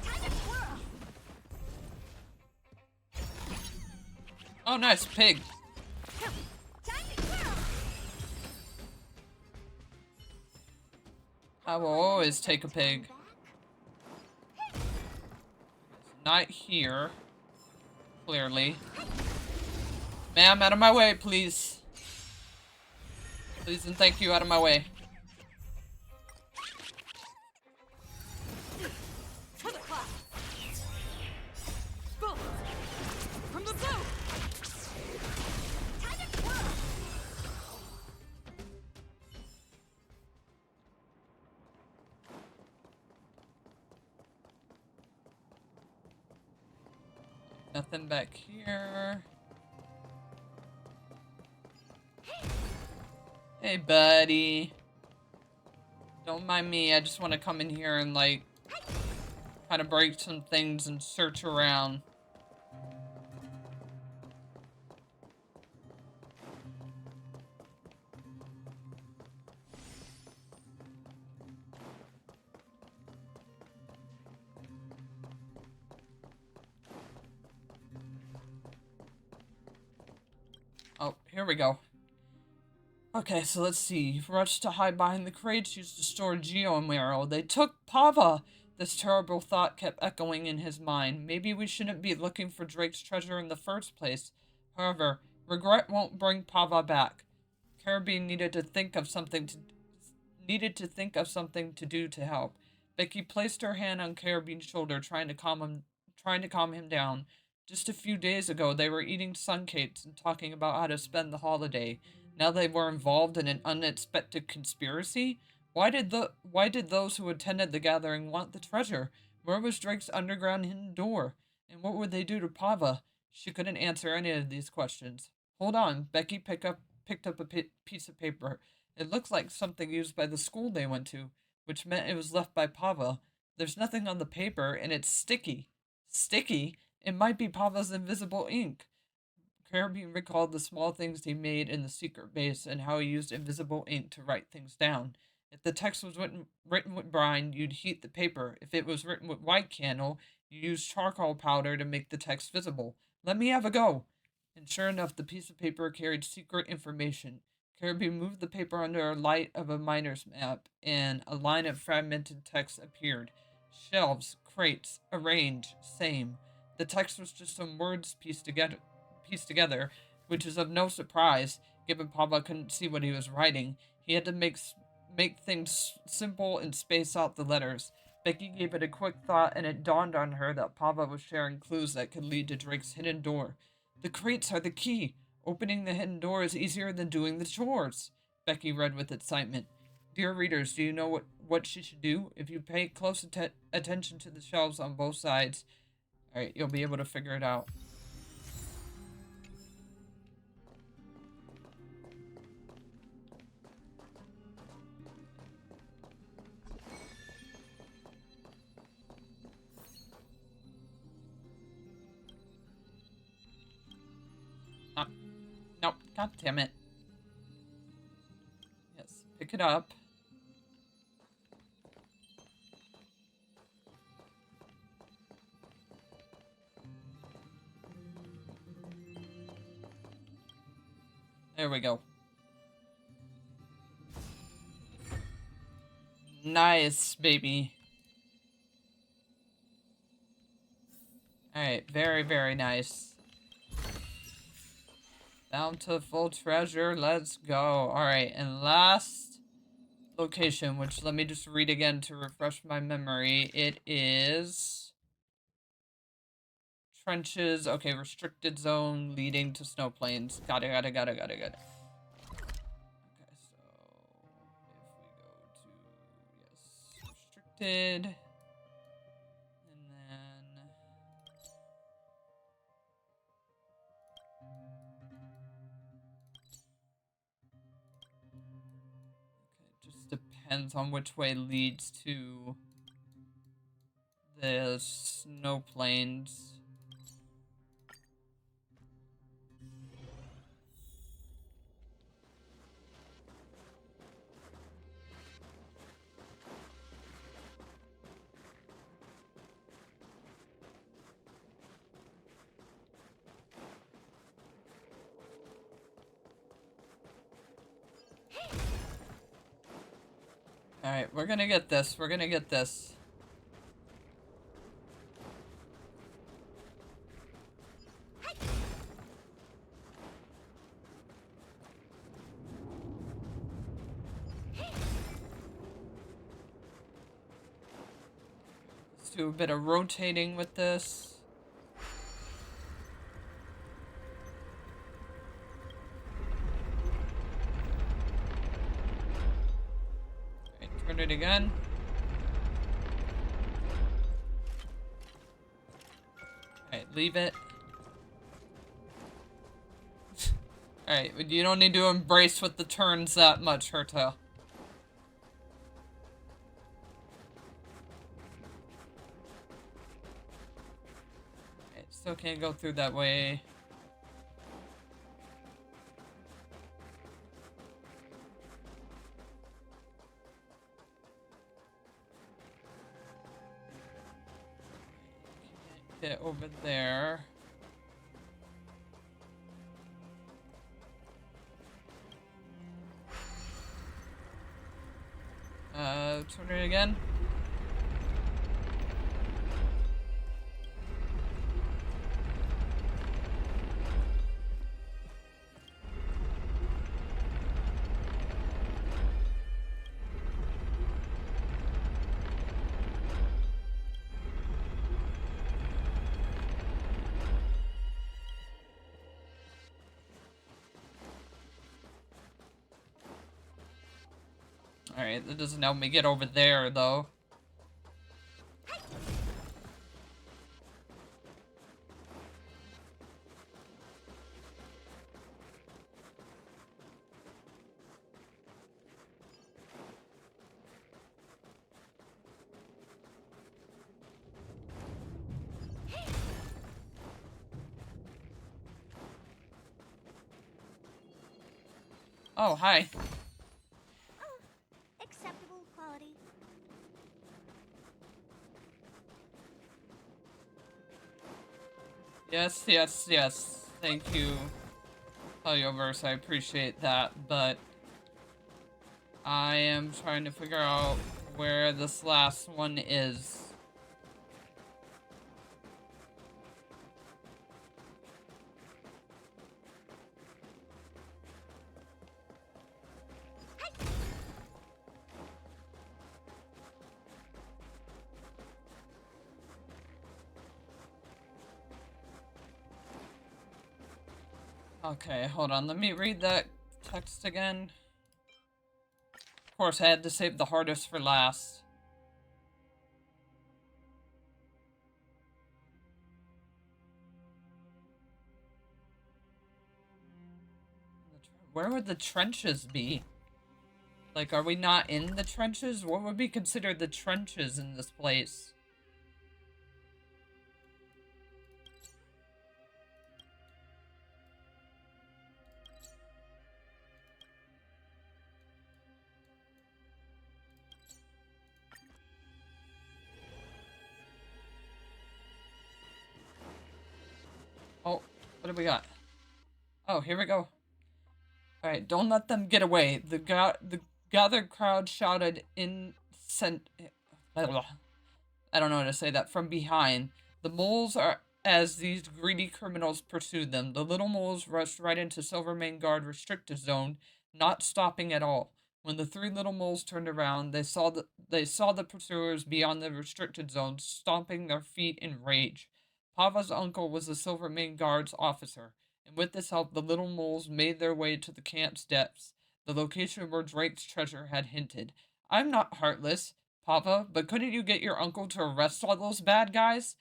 Time to twirl.
Oh, nice pig.
Time to twirl.
I will always take a pig. Not here. Clearly. Ma'am, out of my way, please. Please and thank you, out of my way.
To the cloud. Boom. From the blue.
Time to twirl.
Nothing back here. Hey, buddy. Don't mind me. I just want to come in here and, like, kind of break some things and search around. Oh, here we go. Okay, so let's see. Rushed to hide behind the crates used to store Geomarrow. They took Pava! This terrible thought kept echoing in his mind. Maybe we shouldn't be looking for Drake's treasure in the first place. However, regret won't bring Pava back. Caribbean needed to think of something to do to help. Becky placed her hand on Caribbean's shoulder, trying to calm him down. Just a few days ago, they were eating suncakes and talking about how to spend the holiday. Now they were involved in an unexpected conspiracy? Why did those who attended the gathering want the treasure? Where was Drake's underground hidden door? And what would they do to Pava? She couldn't answer any of these questions. Hold on, Becky picked up a piece of paper. It looked like something used by the school they went to, which meant it was left by Pava. There's nothing on the paper, and it's sticky. Sticky? It might be Pava's invisible ink. Caribbean recalled the small things he made in the secret base and how he used invisible ink to write things down. If the text was written with brine, you'd heat the paper. If it was written with white candle, you use charcoal powder to make the text visible. Let me have a go. And sure enough, the piece of paper carried secret information. Caribbean moved the paper under a light of a miner's map, and a line of fragmented text appeared. Shelves, crates, arranged, same. The text was just some words pieced together, which is of no surprise, given Pava couldn't see what he was writing. He had to make things simple and space out the letters. Becky gave it a quick thought, and it dawned on her that Pava was sharing clues that could lead to Drake's hidden door. The crates are the key. Opening the hidden door is easier than doing the chores. Becky read with excitement. Dear readers, do you know what she should do? If you pay close attention to the shelves on both sides, alright, you'll be able to figure it out. Nope, god damn it. Yes, pick it up. There we go. Nice, baby. Alright, very, very nice. Bountiful treasure, let's go. Alright, and last location, which let me just read again to refresh my memory. It is... trenches, okay, restricted zone leading to snow plains. Got it. Okay, so if we go to, yes, restricted. Depends on which way leads to the snow plains. Alright, we're gonna get this. We're gonna get this. Let's do a bit of rotating with this. Turn it again. Alright, leave it. Alright, you don't need to embrace with the turns that much, Herta. Alright, still can't go through that way. Get over there. turn it again. Alright, that doesn't help me get over there, though. Oh, hi.
Acceptable quality.
Yes, yes, yes. Thank you, Helioverse. I appreciate that, but I am trying to figure out where this last one is. Okay, hold on. Let me read that text again. Of course, I had to save the hardest for last. Where would the trenches be? Like, are we not in the trenches? What would be considered the trenches in this place? Oh, what do we got? Oh, here we go. Alright, don't let them get away. The gathered crowd shouted I don't know how to say that, from behind. The moles are as these greedy criminals pursued them. The little moles rushed right into Silvermane Guard restricted zone, not stopping at all. When the three little moles turned around, they saw the pursuers beyond the restricted zone, stomping their feet in rage. Pava's uncle was the Silvermane Guard's officer, and with this help, the little moles made their way to the camp's depths, the location where Drake's treasure had hinted. I'm not heartless, Papa, but couldn't you get your uncle to arrest all those bad guys?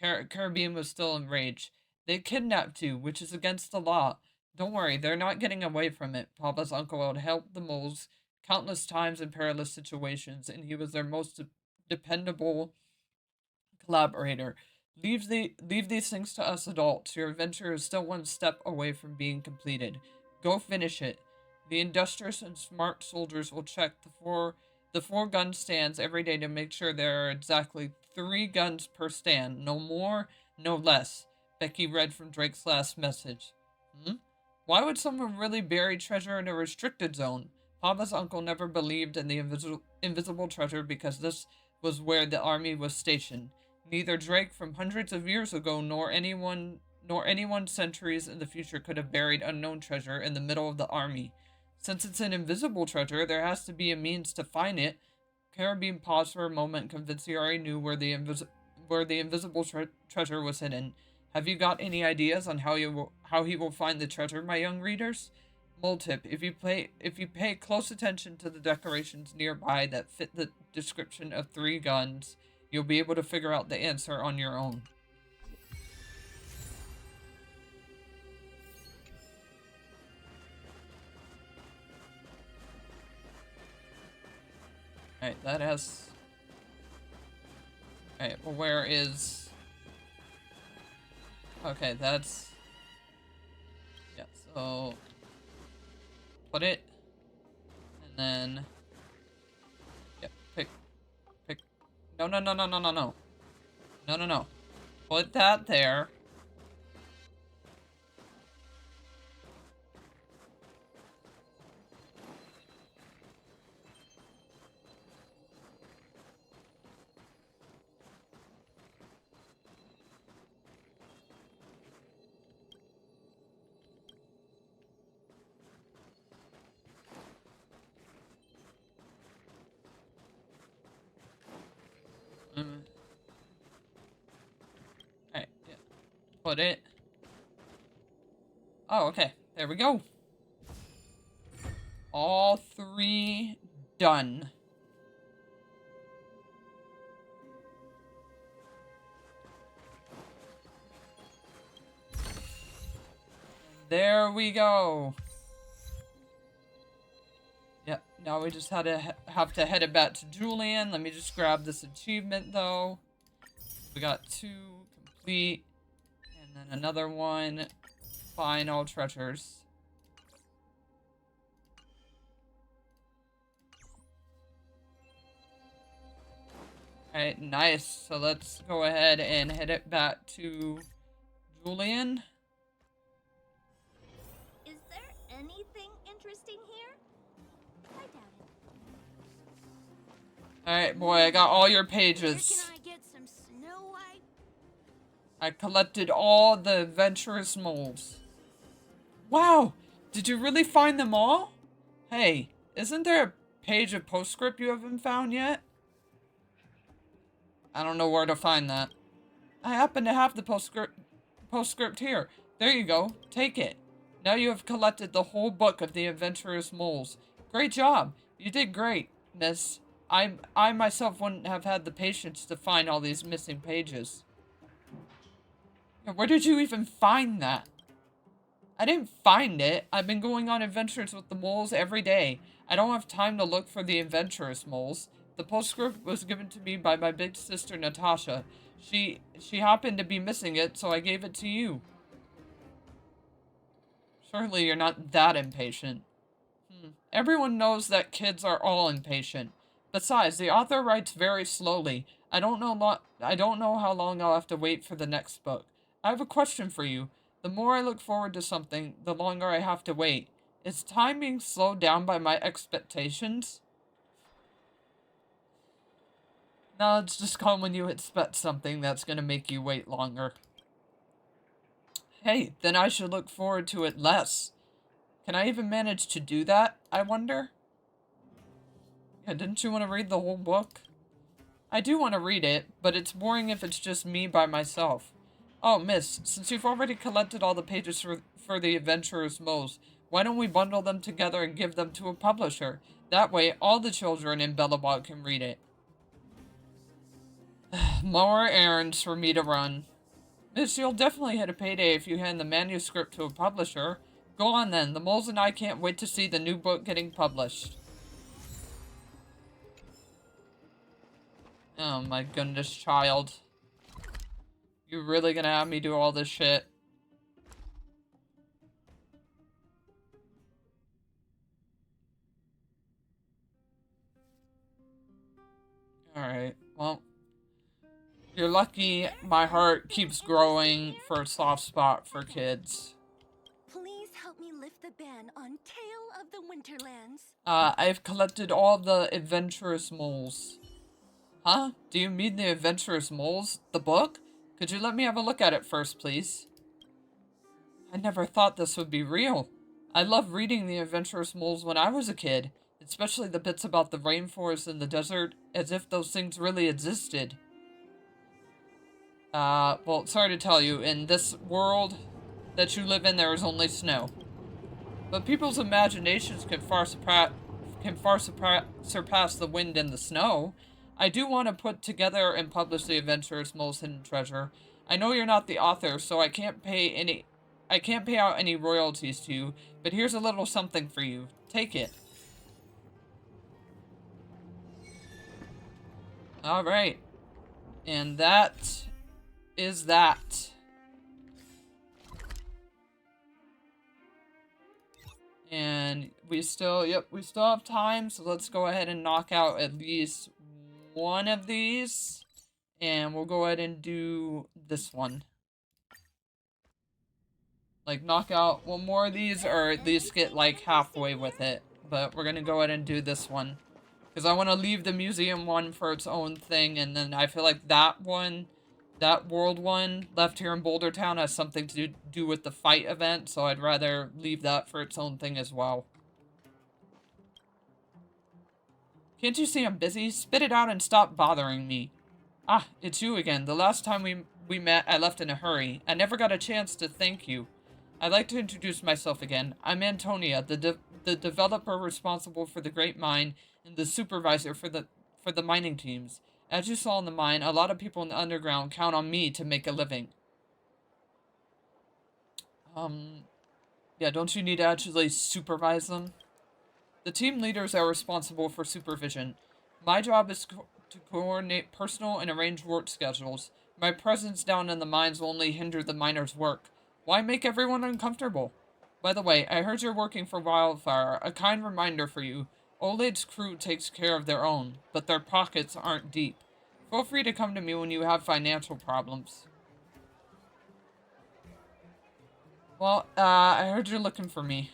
Caribbean was still enraged. They kidnapped you, which is against the law. Don't worry, they're not getting away from it. Papa's uncle had helped the moles countless times in perilous situations, and he was their most dependable collaborator. Leave these things to us adults. Your adventure is still one step away from being completed. Go finish it. The industrious and smart soldiers will check the four gun stands every day to make sure there are exactly 3 guns per stand. No more, no less. Becky read from Drake's last message. Why would someone really bury treasure in a restricted zone? Papa's uncle never believed in the invisible treasure because this was where the army was stationed. Neither Drake from hundreds of years ago nor anyone centuries in the future could have buried unknown treasure in the middle of the army. Since it's an invisible treasure, there has to be a means to find it. Caribbean paused for a moment, convinced he already knew where the invisible treasure was hidden. Have you got any ideas on how he will find the treasure, my young readers? Mole tip: if you pay close attention to the decorations nearby that fit the description of 3 guns, you'll be able to figure out the answer on your own. Alright, that has... Alright, well, where is... Okay, that's... Yeah, so... Put it... And then... Yeah, pick... No. No. Put that there. put it. Oh, okay. There we go. All 3 done. There we go. Yep, now we just have to head it back to Julian. Let me just grab this achievement, though. We got 2 complete, and then another one. Find all treasures. Alright, nice. So let's go ahead and head it back to Julian.
Is there anything interesting here? I doubt it.
Alright, boy, I got all your pages.
Where can I get some Snow White?
I collected all the adventurous moles. Wow! Did you really find them all? Hey, isn't there a page of postscript you haven't found yet? I don't know where to find that. I happen to have the postscript here. There you go. Take it. Now you have collected the whole book of the adventurous moles. Great job. You did great, miss. I myself wouldn't have had the patience to find all these missing pages. Yeah, where did you even find that? I didn't find it. I've been going on adventures with the moles every day. I don't have time to look for the adventurous moles. The postscript was given to me by my big sister Natasha. She happened to be missing it, so I gave it to you. Surely you're not that impatient. Everyone knows that kids are all impatient. Besides, the author writes very slowly. I don't know how long I'll have to wait for the next book. I have a question for you. The more I look forward to something, the longer I have to wait. Is time being slowed down by my expectations? No, it's just calm when you expect something that's gonna make you wait longer. Hey, then I should look forward to it less. Can I even manage to do that, I wonder? Yeah, didn't you want to read the whole book? I do want to read it, but it's boring if it's just me by myself. Oh, miss, since you've already collected all the pages for the Adventurer's Moles, why don't we bundle them together and give them to a publisher? That way, all the children in Bellabot can read it. More errands for me to run. Miss, you'll definitely hit a payday if you hand the manuscript to a publisher. Go on then, the moles and I can't wait to see the new book getting published. Oh my goodness, child. You really gonna have me do all this shit? Alright, well. You're lucky my heart keeps growing for a soft spot for kids.
Please help me lift the ban on Tale of the Winterlands.
I've collected all the adventurous moles. Huh? Do you mean the adventurous moles? The book? Could you let me have a look at it first, please? I never thought this would be real. I loved reading the adventurous moles when I was a kid, especially the bits about the rainforest and the desert, as if those things really existed. Well, sorry to tell you, in this world that you live in, there is only snow. But people's imaginations can far surpass the wind and the snow. I do want to put together and publish the Adventurous Mole's Hidden Treasure. I know you're not the author, so I can't pay out any royalties to you, but here's a little something for you. Take it. Alright. And that is that. And we still have time, so let's go ahead and knock out at least one of these. And we'll go ahead and do this one. Like, knock out one more of these, or at least get, like, halfway with it. But we're gonna go ahead and do this one. Because I want to leave the museum one for its own thing, and then I feel like that one, that world one, left here in Boulder Town has something to do with the fight event, so I'd rather leave that for its own thing as well. Can't you see I'm busy? Spit it out and stop bothering me. Ah, it's you again. The last time we met, I left in a hurry. I never got a chance to thank you. I'd like to introduce myself again. I'm Antonia, the developer responsible for the Great Mine and the supervisor for the mining teams. As you saw in the mine, a lot of people in the underground count on me to make a living. Yeah, don't you need to actually supervise them? The team leaders are responsible for supervision. My job is to coordinate personal and arrange work schedules. My presence down in the mines will only hinder the miners' work. Why make everyone uncomfortable? By the way, I heard you're working for Wildfire. A kind reminder for you. Oleg's crew takes care of their own, but their pockets aren't deep. Feel free to come to me when you have financial problems. Well, I heard you're looking for me.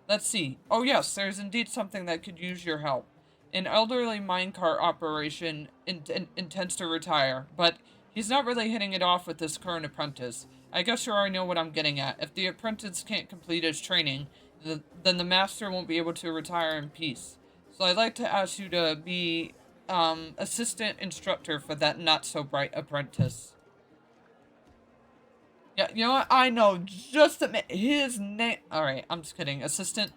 Let's see. Oh yes, there's indeed something that could use your help. An elderly minecart operation intends to retire, but he's not really hitting it off with this current apprentice. I guess you already know what I'm getting at. If the apprentice can't complete his training, then the master won't be able to retire in peace. So I'd like to ask you to be assistant instructor for that not-so-bright apprentice. Yeah, you know what? I know just a minute. His name... Alright, I'm just kidding. Assistant...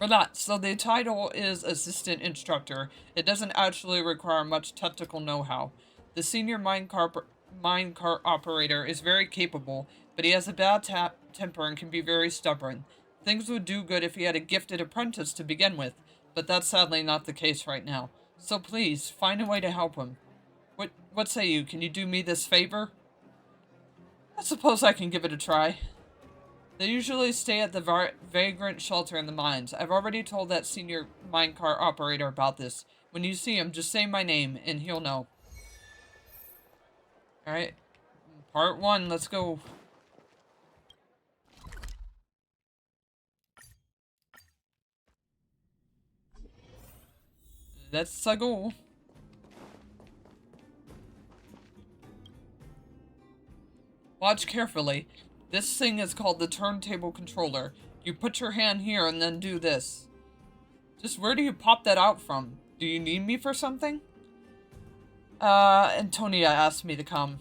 Or not. So the title is assistant instructor. It doesn't actually require much technical know-how. The senior minecart operator is very capable, but he has a bad temper and can be very stubborn. Things would do good if he had a gifted apprentice to begin with, but that's sadly not the case right now. So please, find a way to help him. What say you? Can you do me this favor? I suppose I can give it a try. They usually stay at the vagrant shelter in the mines. I've already told that senior minecart operator about this. When you see him, just say my name, and he'll know. Alright. Part 1, let's go. Let's go. Watch carefully. This thing is called the turntable controller. You put your hand here and then do this. Just where do you pop that out from? Do you need me for something? Antonia asked me to come.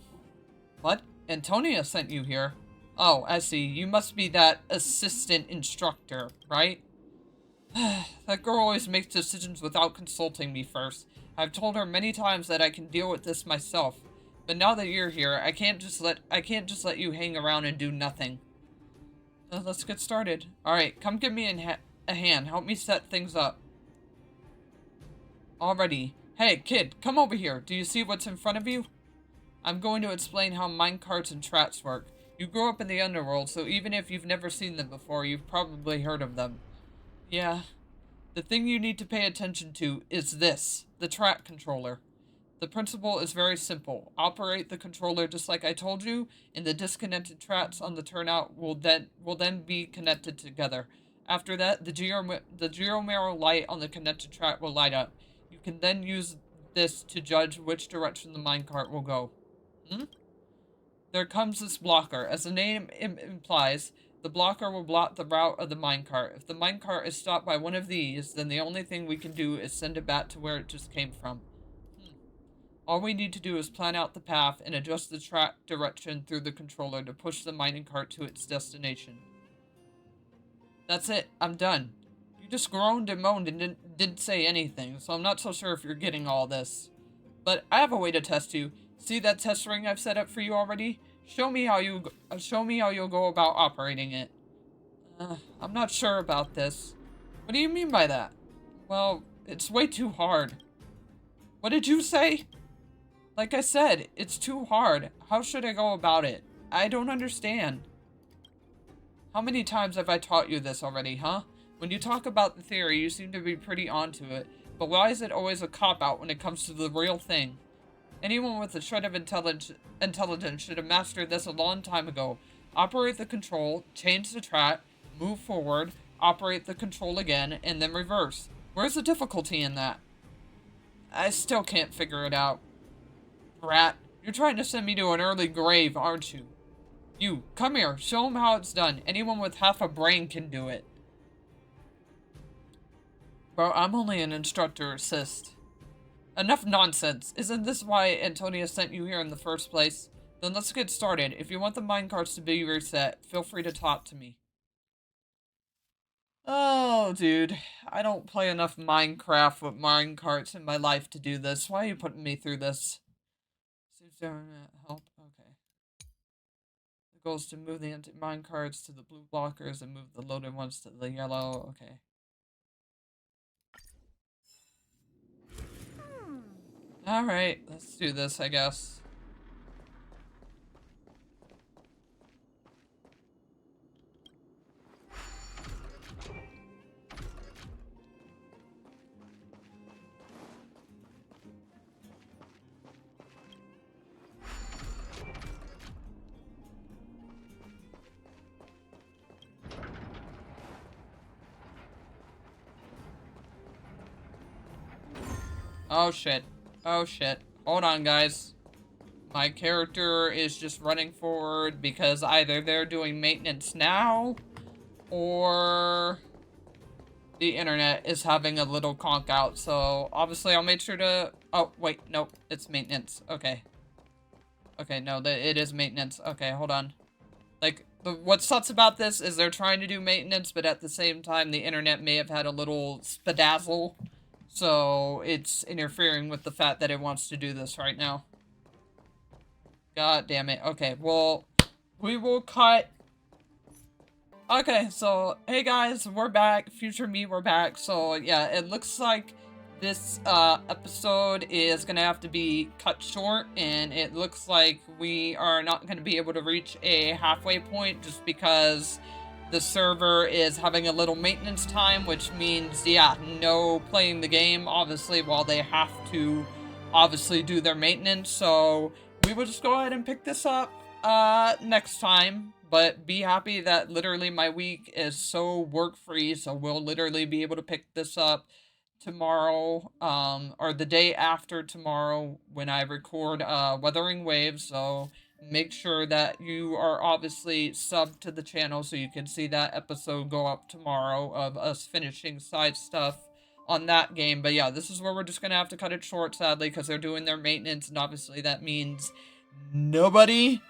What? Antonia sent you here? Oh, I see. You must be that assistant instructor, right? That girl always makes decisions without consulting me first. I've told her many times that I can deal with this myself. But now that you're here, I can't just let you hang around and do nothing. Let's get started. Alright, come give me a hand. Help me set things up. Alrighty. Hey, kid, come over here. Do you see what's in front of you? I'm going to explain how minecarts and traps work. You grew up in the underworld, so even if you've never seen them before, you've probably heard of them. Yeah. The thing you need to pay attention to is this, the trap controller. The principle is very simple. Operate the controller just like I told you, and the disconnected traps on the turnout will then be connected together. After that, the geomarrow light on the connected trap will light up. You can then use this to judge which direction the minecart will go. There comes this blocker. As the name implies, the blocker will block the route of the minecart. If the minecart is stopped by one of these, then the only thing we can do is send it back to where it just came from. All we need to do is plan out the path and adjust the track direction through the controller to push the mining cart to its destination. That's it. I'm done. You just groaned and moaned and didn't say anything, so I'm not so sure if you're getting all this. But I have a way to test you. See that test ring I've set up for you already? Show me how you'll go about operating it. I'm not sure about this. What do you mean by that? Well, it's way too hard. What did you say? Like I said, it's too hard. How should I go about it? I don't understand. How many times have I taught you this already, huh? When you talk about the theory, you seem to be pretty onto it. But why is it always a cop-out when it comes to the real thing? Anyone with a shred of intelligence should have mastered this a long time ago. Operate the control, change the track, move forward, operate the control again, and then reverse. Where's the difficulty in that? I still can't figure it out. Brat, you're trying to send me to an early grave, aren't you? You, come here, show him how it's done. Anyone with half a brain can do it. Bro, I'm only an instructor assist. Enough nonsense. Isn't this why Antonia sent you here in the first place? Then let's get started. If you want the minecarts to be reset, feel free to talk to me. Oh, dude. I don't play enough Minecraft with minecarts in my life to do this. Why are you putting me through this? Help? Okay. The goal is to move the empty minecarts to the blue blockers and move the loaded ones to the yellow. Okay. Alright, let's do this, I guess. Oh shit. Oh shit. Hold on, guys. My character is just running forward because either they're doing maintenance now or the internet is having a little conk out. So obviously I'll make sure to... Oh, wait. Nope. It's maintenance. Okay. Okay, no, it is maintenance. Okay, hold on. Like, what sucks about this is they're trying to do maintenance, but at the same time the internet may have had a little spadazzle. So it's interfering with the fact that it wants to do this right now. God damn it. Okay, well, we will cut. Okay, so, hey guys, we're back. Future me, we're back. So, yeah, it looks like this episode is gonna have to be cut short, and it looks like we are not gonna be able to reach a halfway point just because the server is having a little maintenance time, which means, yeah, no playing the game, obviously, while they have to, obviously, do their maintenance. So we will just go ahead and pick this up next time. But be happy that literally my week is so work-free, so we'll literally be able to pick this up tomorrow, or the day after tomorrow when I record Wuthering Waves. So make sure that you are obviously subbed to the channel so you can see that episode go up tomorrow of us finishing side stuff on that game. But yeah, this is where we're just gonna have to cut it short, sadly, because they're doing their maintenance, and obviously that means nobody,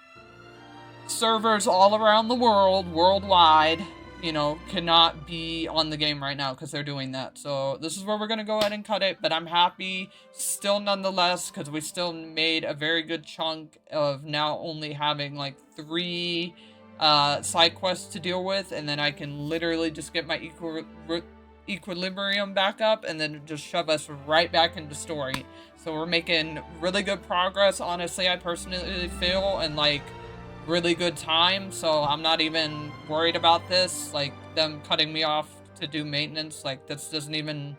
servers all around the world, worldwide, you know, cannot be on the game right now because they're doing that. So this is where we're going to go ahead and cut it, but I'm happy still nonetheless because we still made a very good chunk of now only having like 3 side quests to deal with, and then I can literally just get my equilibrium back up and then just shove us right back into story. So we're making really good progress, honestly, I personally feel, and like really good time, so I'm not even worried about this, like them cutting me off to do maintenance. Like, this doesn't even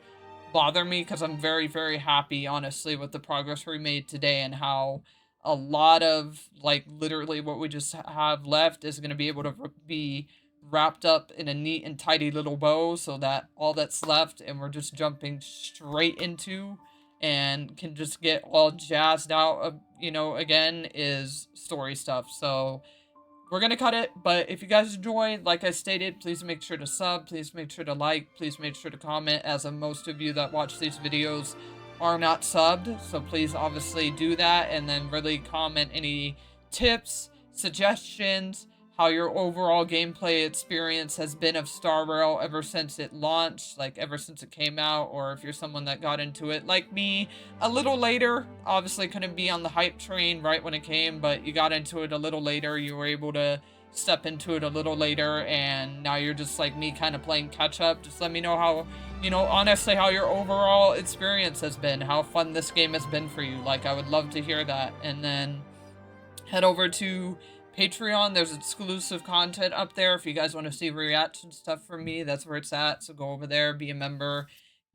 bother me because I'm very, very happy, honestly, with the progress we made today and how a lot of, like, literally what we just have left is going to be able to be wrapped up in a neat and tidy little bow, so that all that's left and we're just jumping straight into and can just get all jazzed out, you know, again, is story stuff. So we're gonna cut it, but if you guys enjoyed, like I stated, please make sure to sub, please make sure to like, please make sure to comment, as most of you that watch these videos are not subbed, so please obviously do that, and then really comment any tips, suggestions, how your overall gameplay experience has been of Star Rail ever since it launched, like ever since it came out, or if you're someone that got into it like me a little later, obviously couldn't be on the hype train right when it came, but you got into it a little later, you were able to step into it a little later, and now you're just like me, kind of playing catch up. Just let me know how, you know, honestly, how your overall experience has been, how fun this game has been for you. Like, I would love to hear that. And then head over to Patreon. There's exclusive content up there if you guys want to see reaction stuff from me. That's where it's at. So go over there, be a member,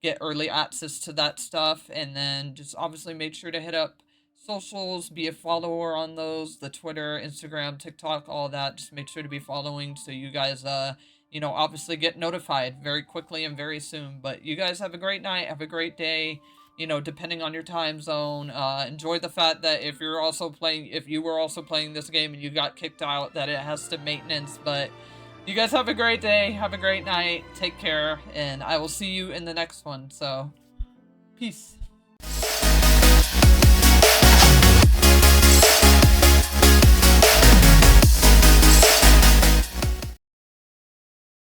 get early access to that stuff, and then just obviously make sure to hit up socials, be a follower on those, the Twitter, Instagram, TikTok, all that. Just make sure to be following so you guys you know, obviously get notified very quickly and very soon. But you guys have a great night, have a great day, you know, depending on your time zone. Enjoy the fact that if you were also playing this game and you got kicked out, that it has to maintenance. But you guys have a great day, have a great night, take care, and I will see you in the next one. So, peace.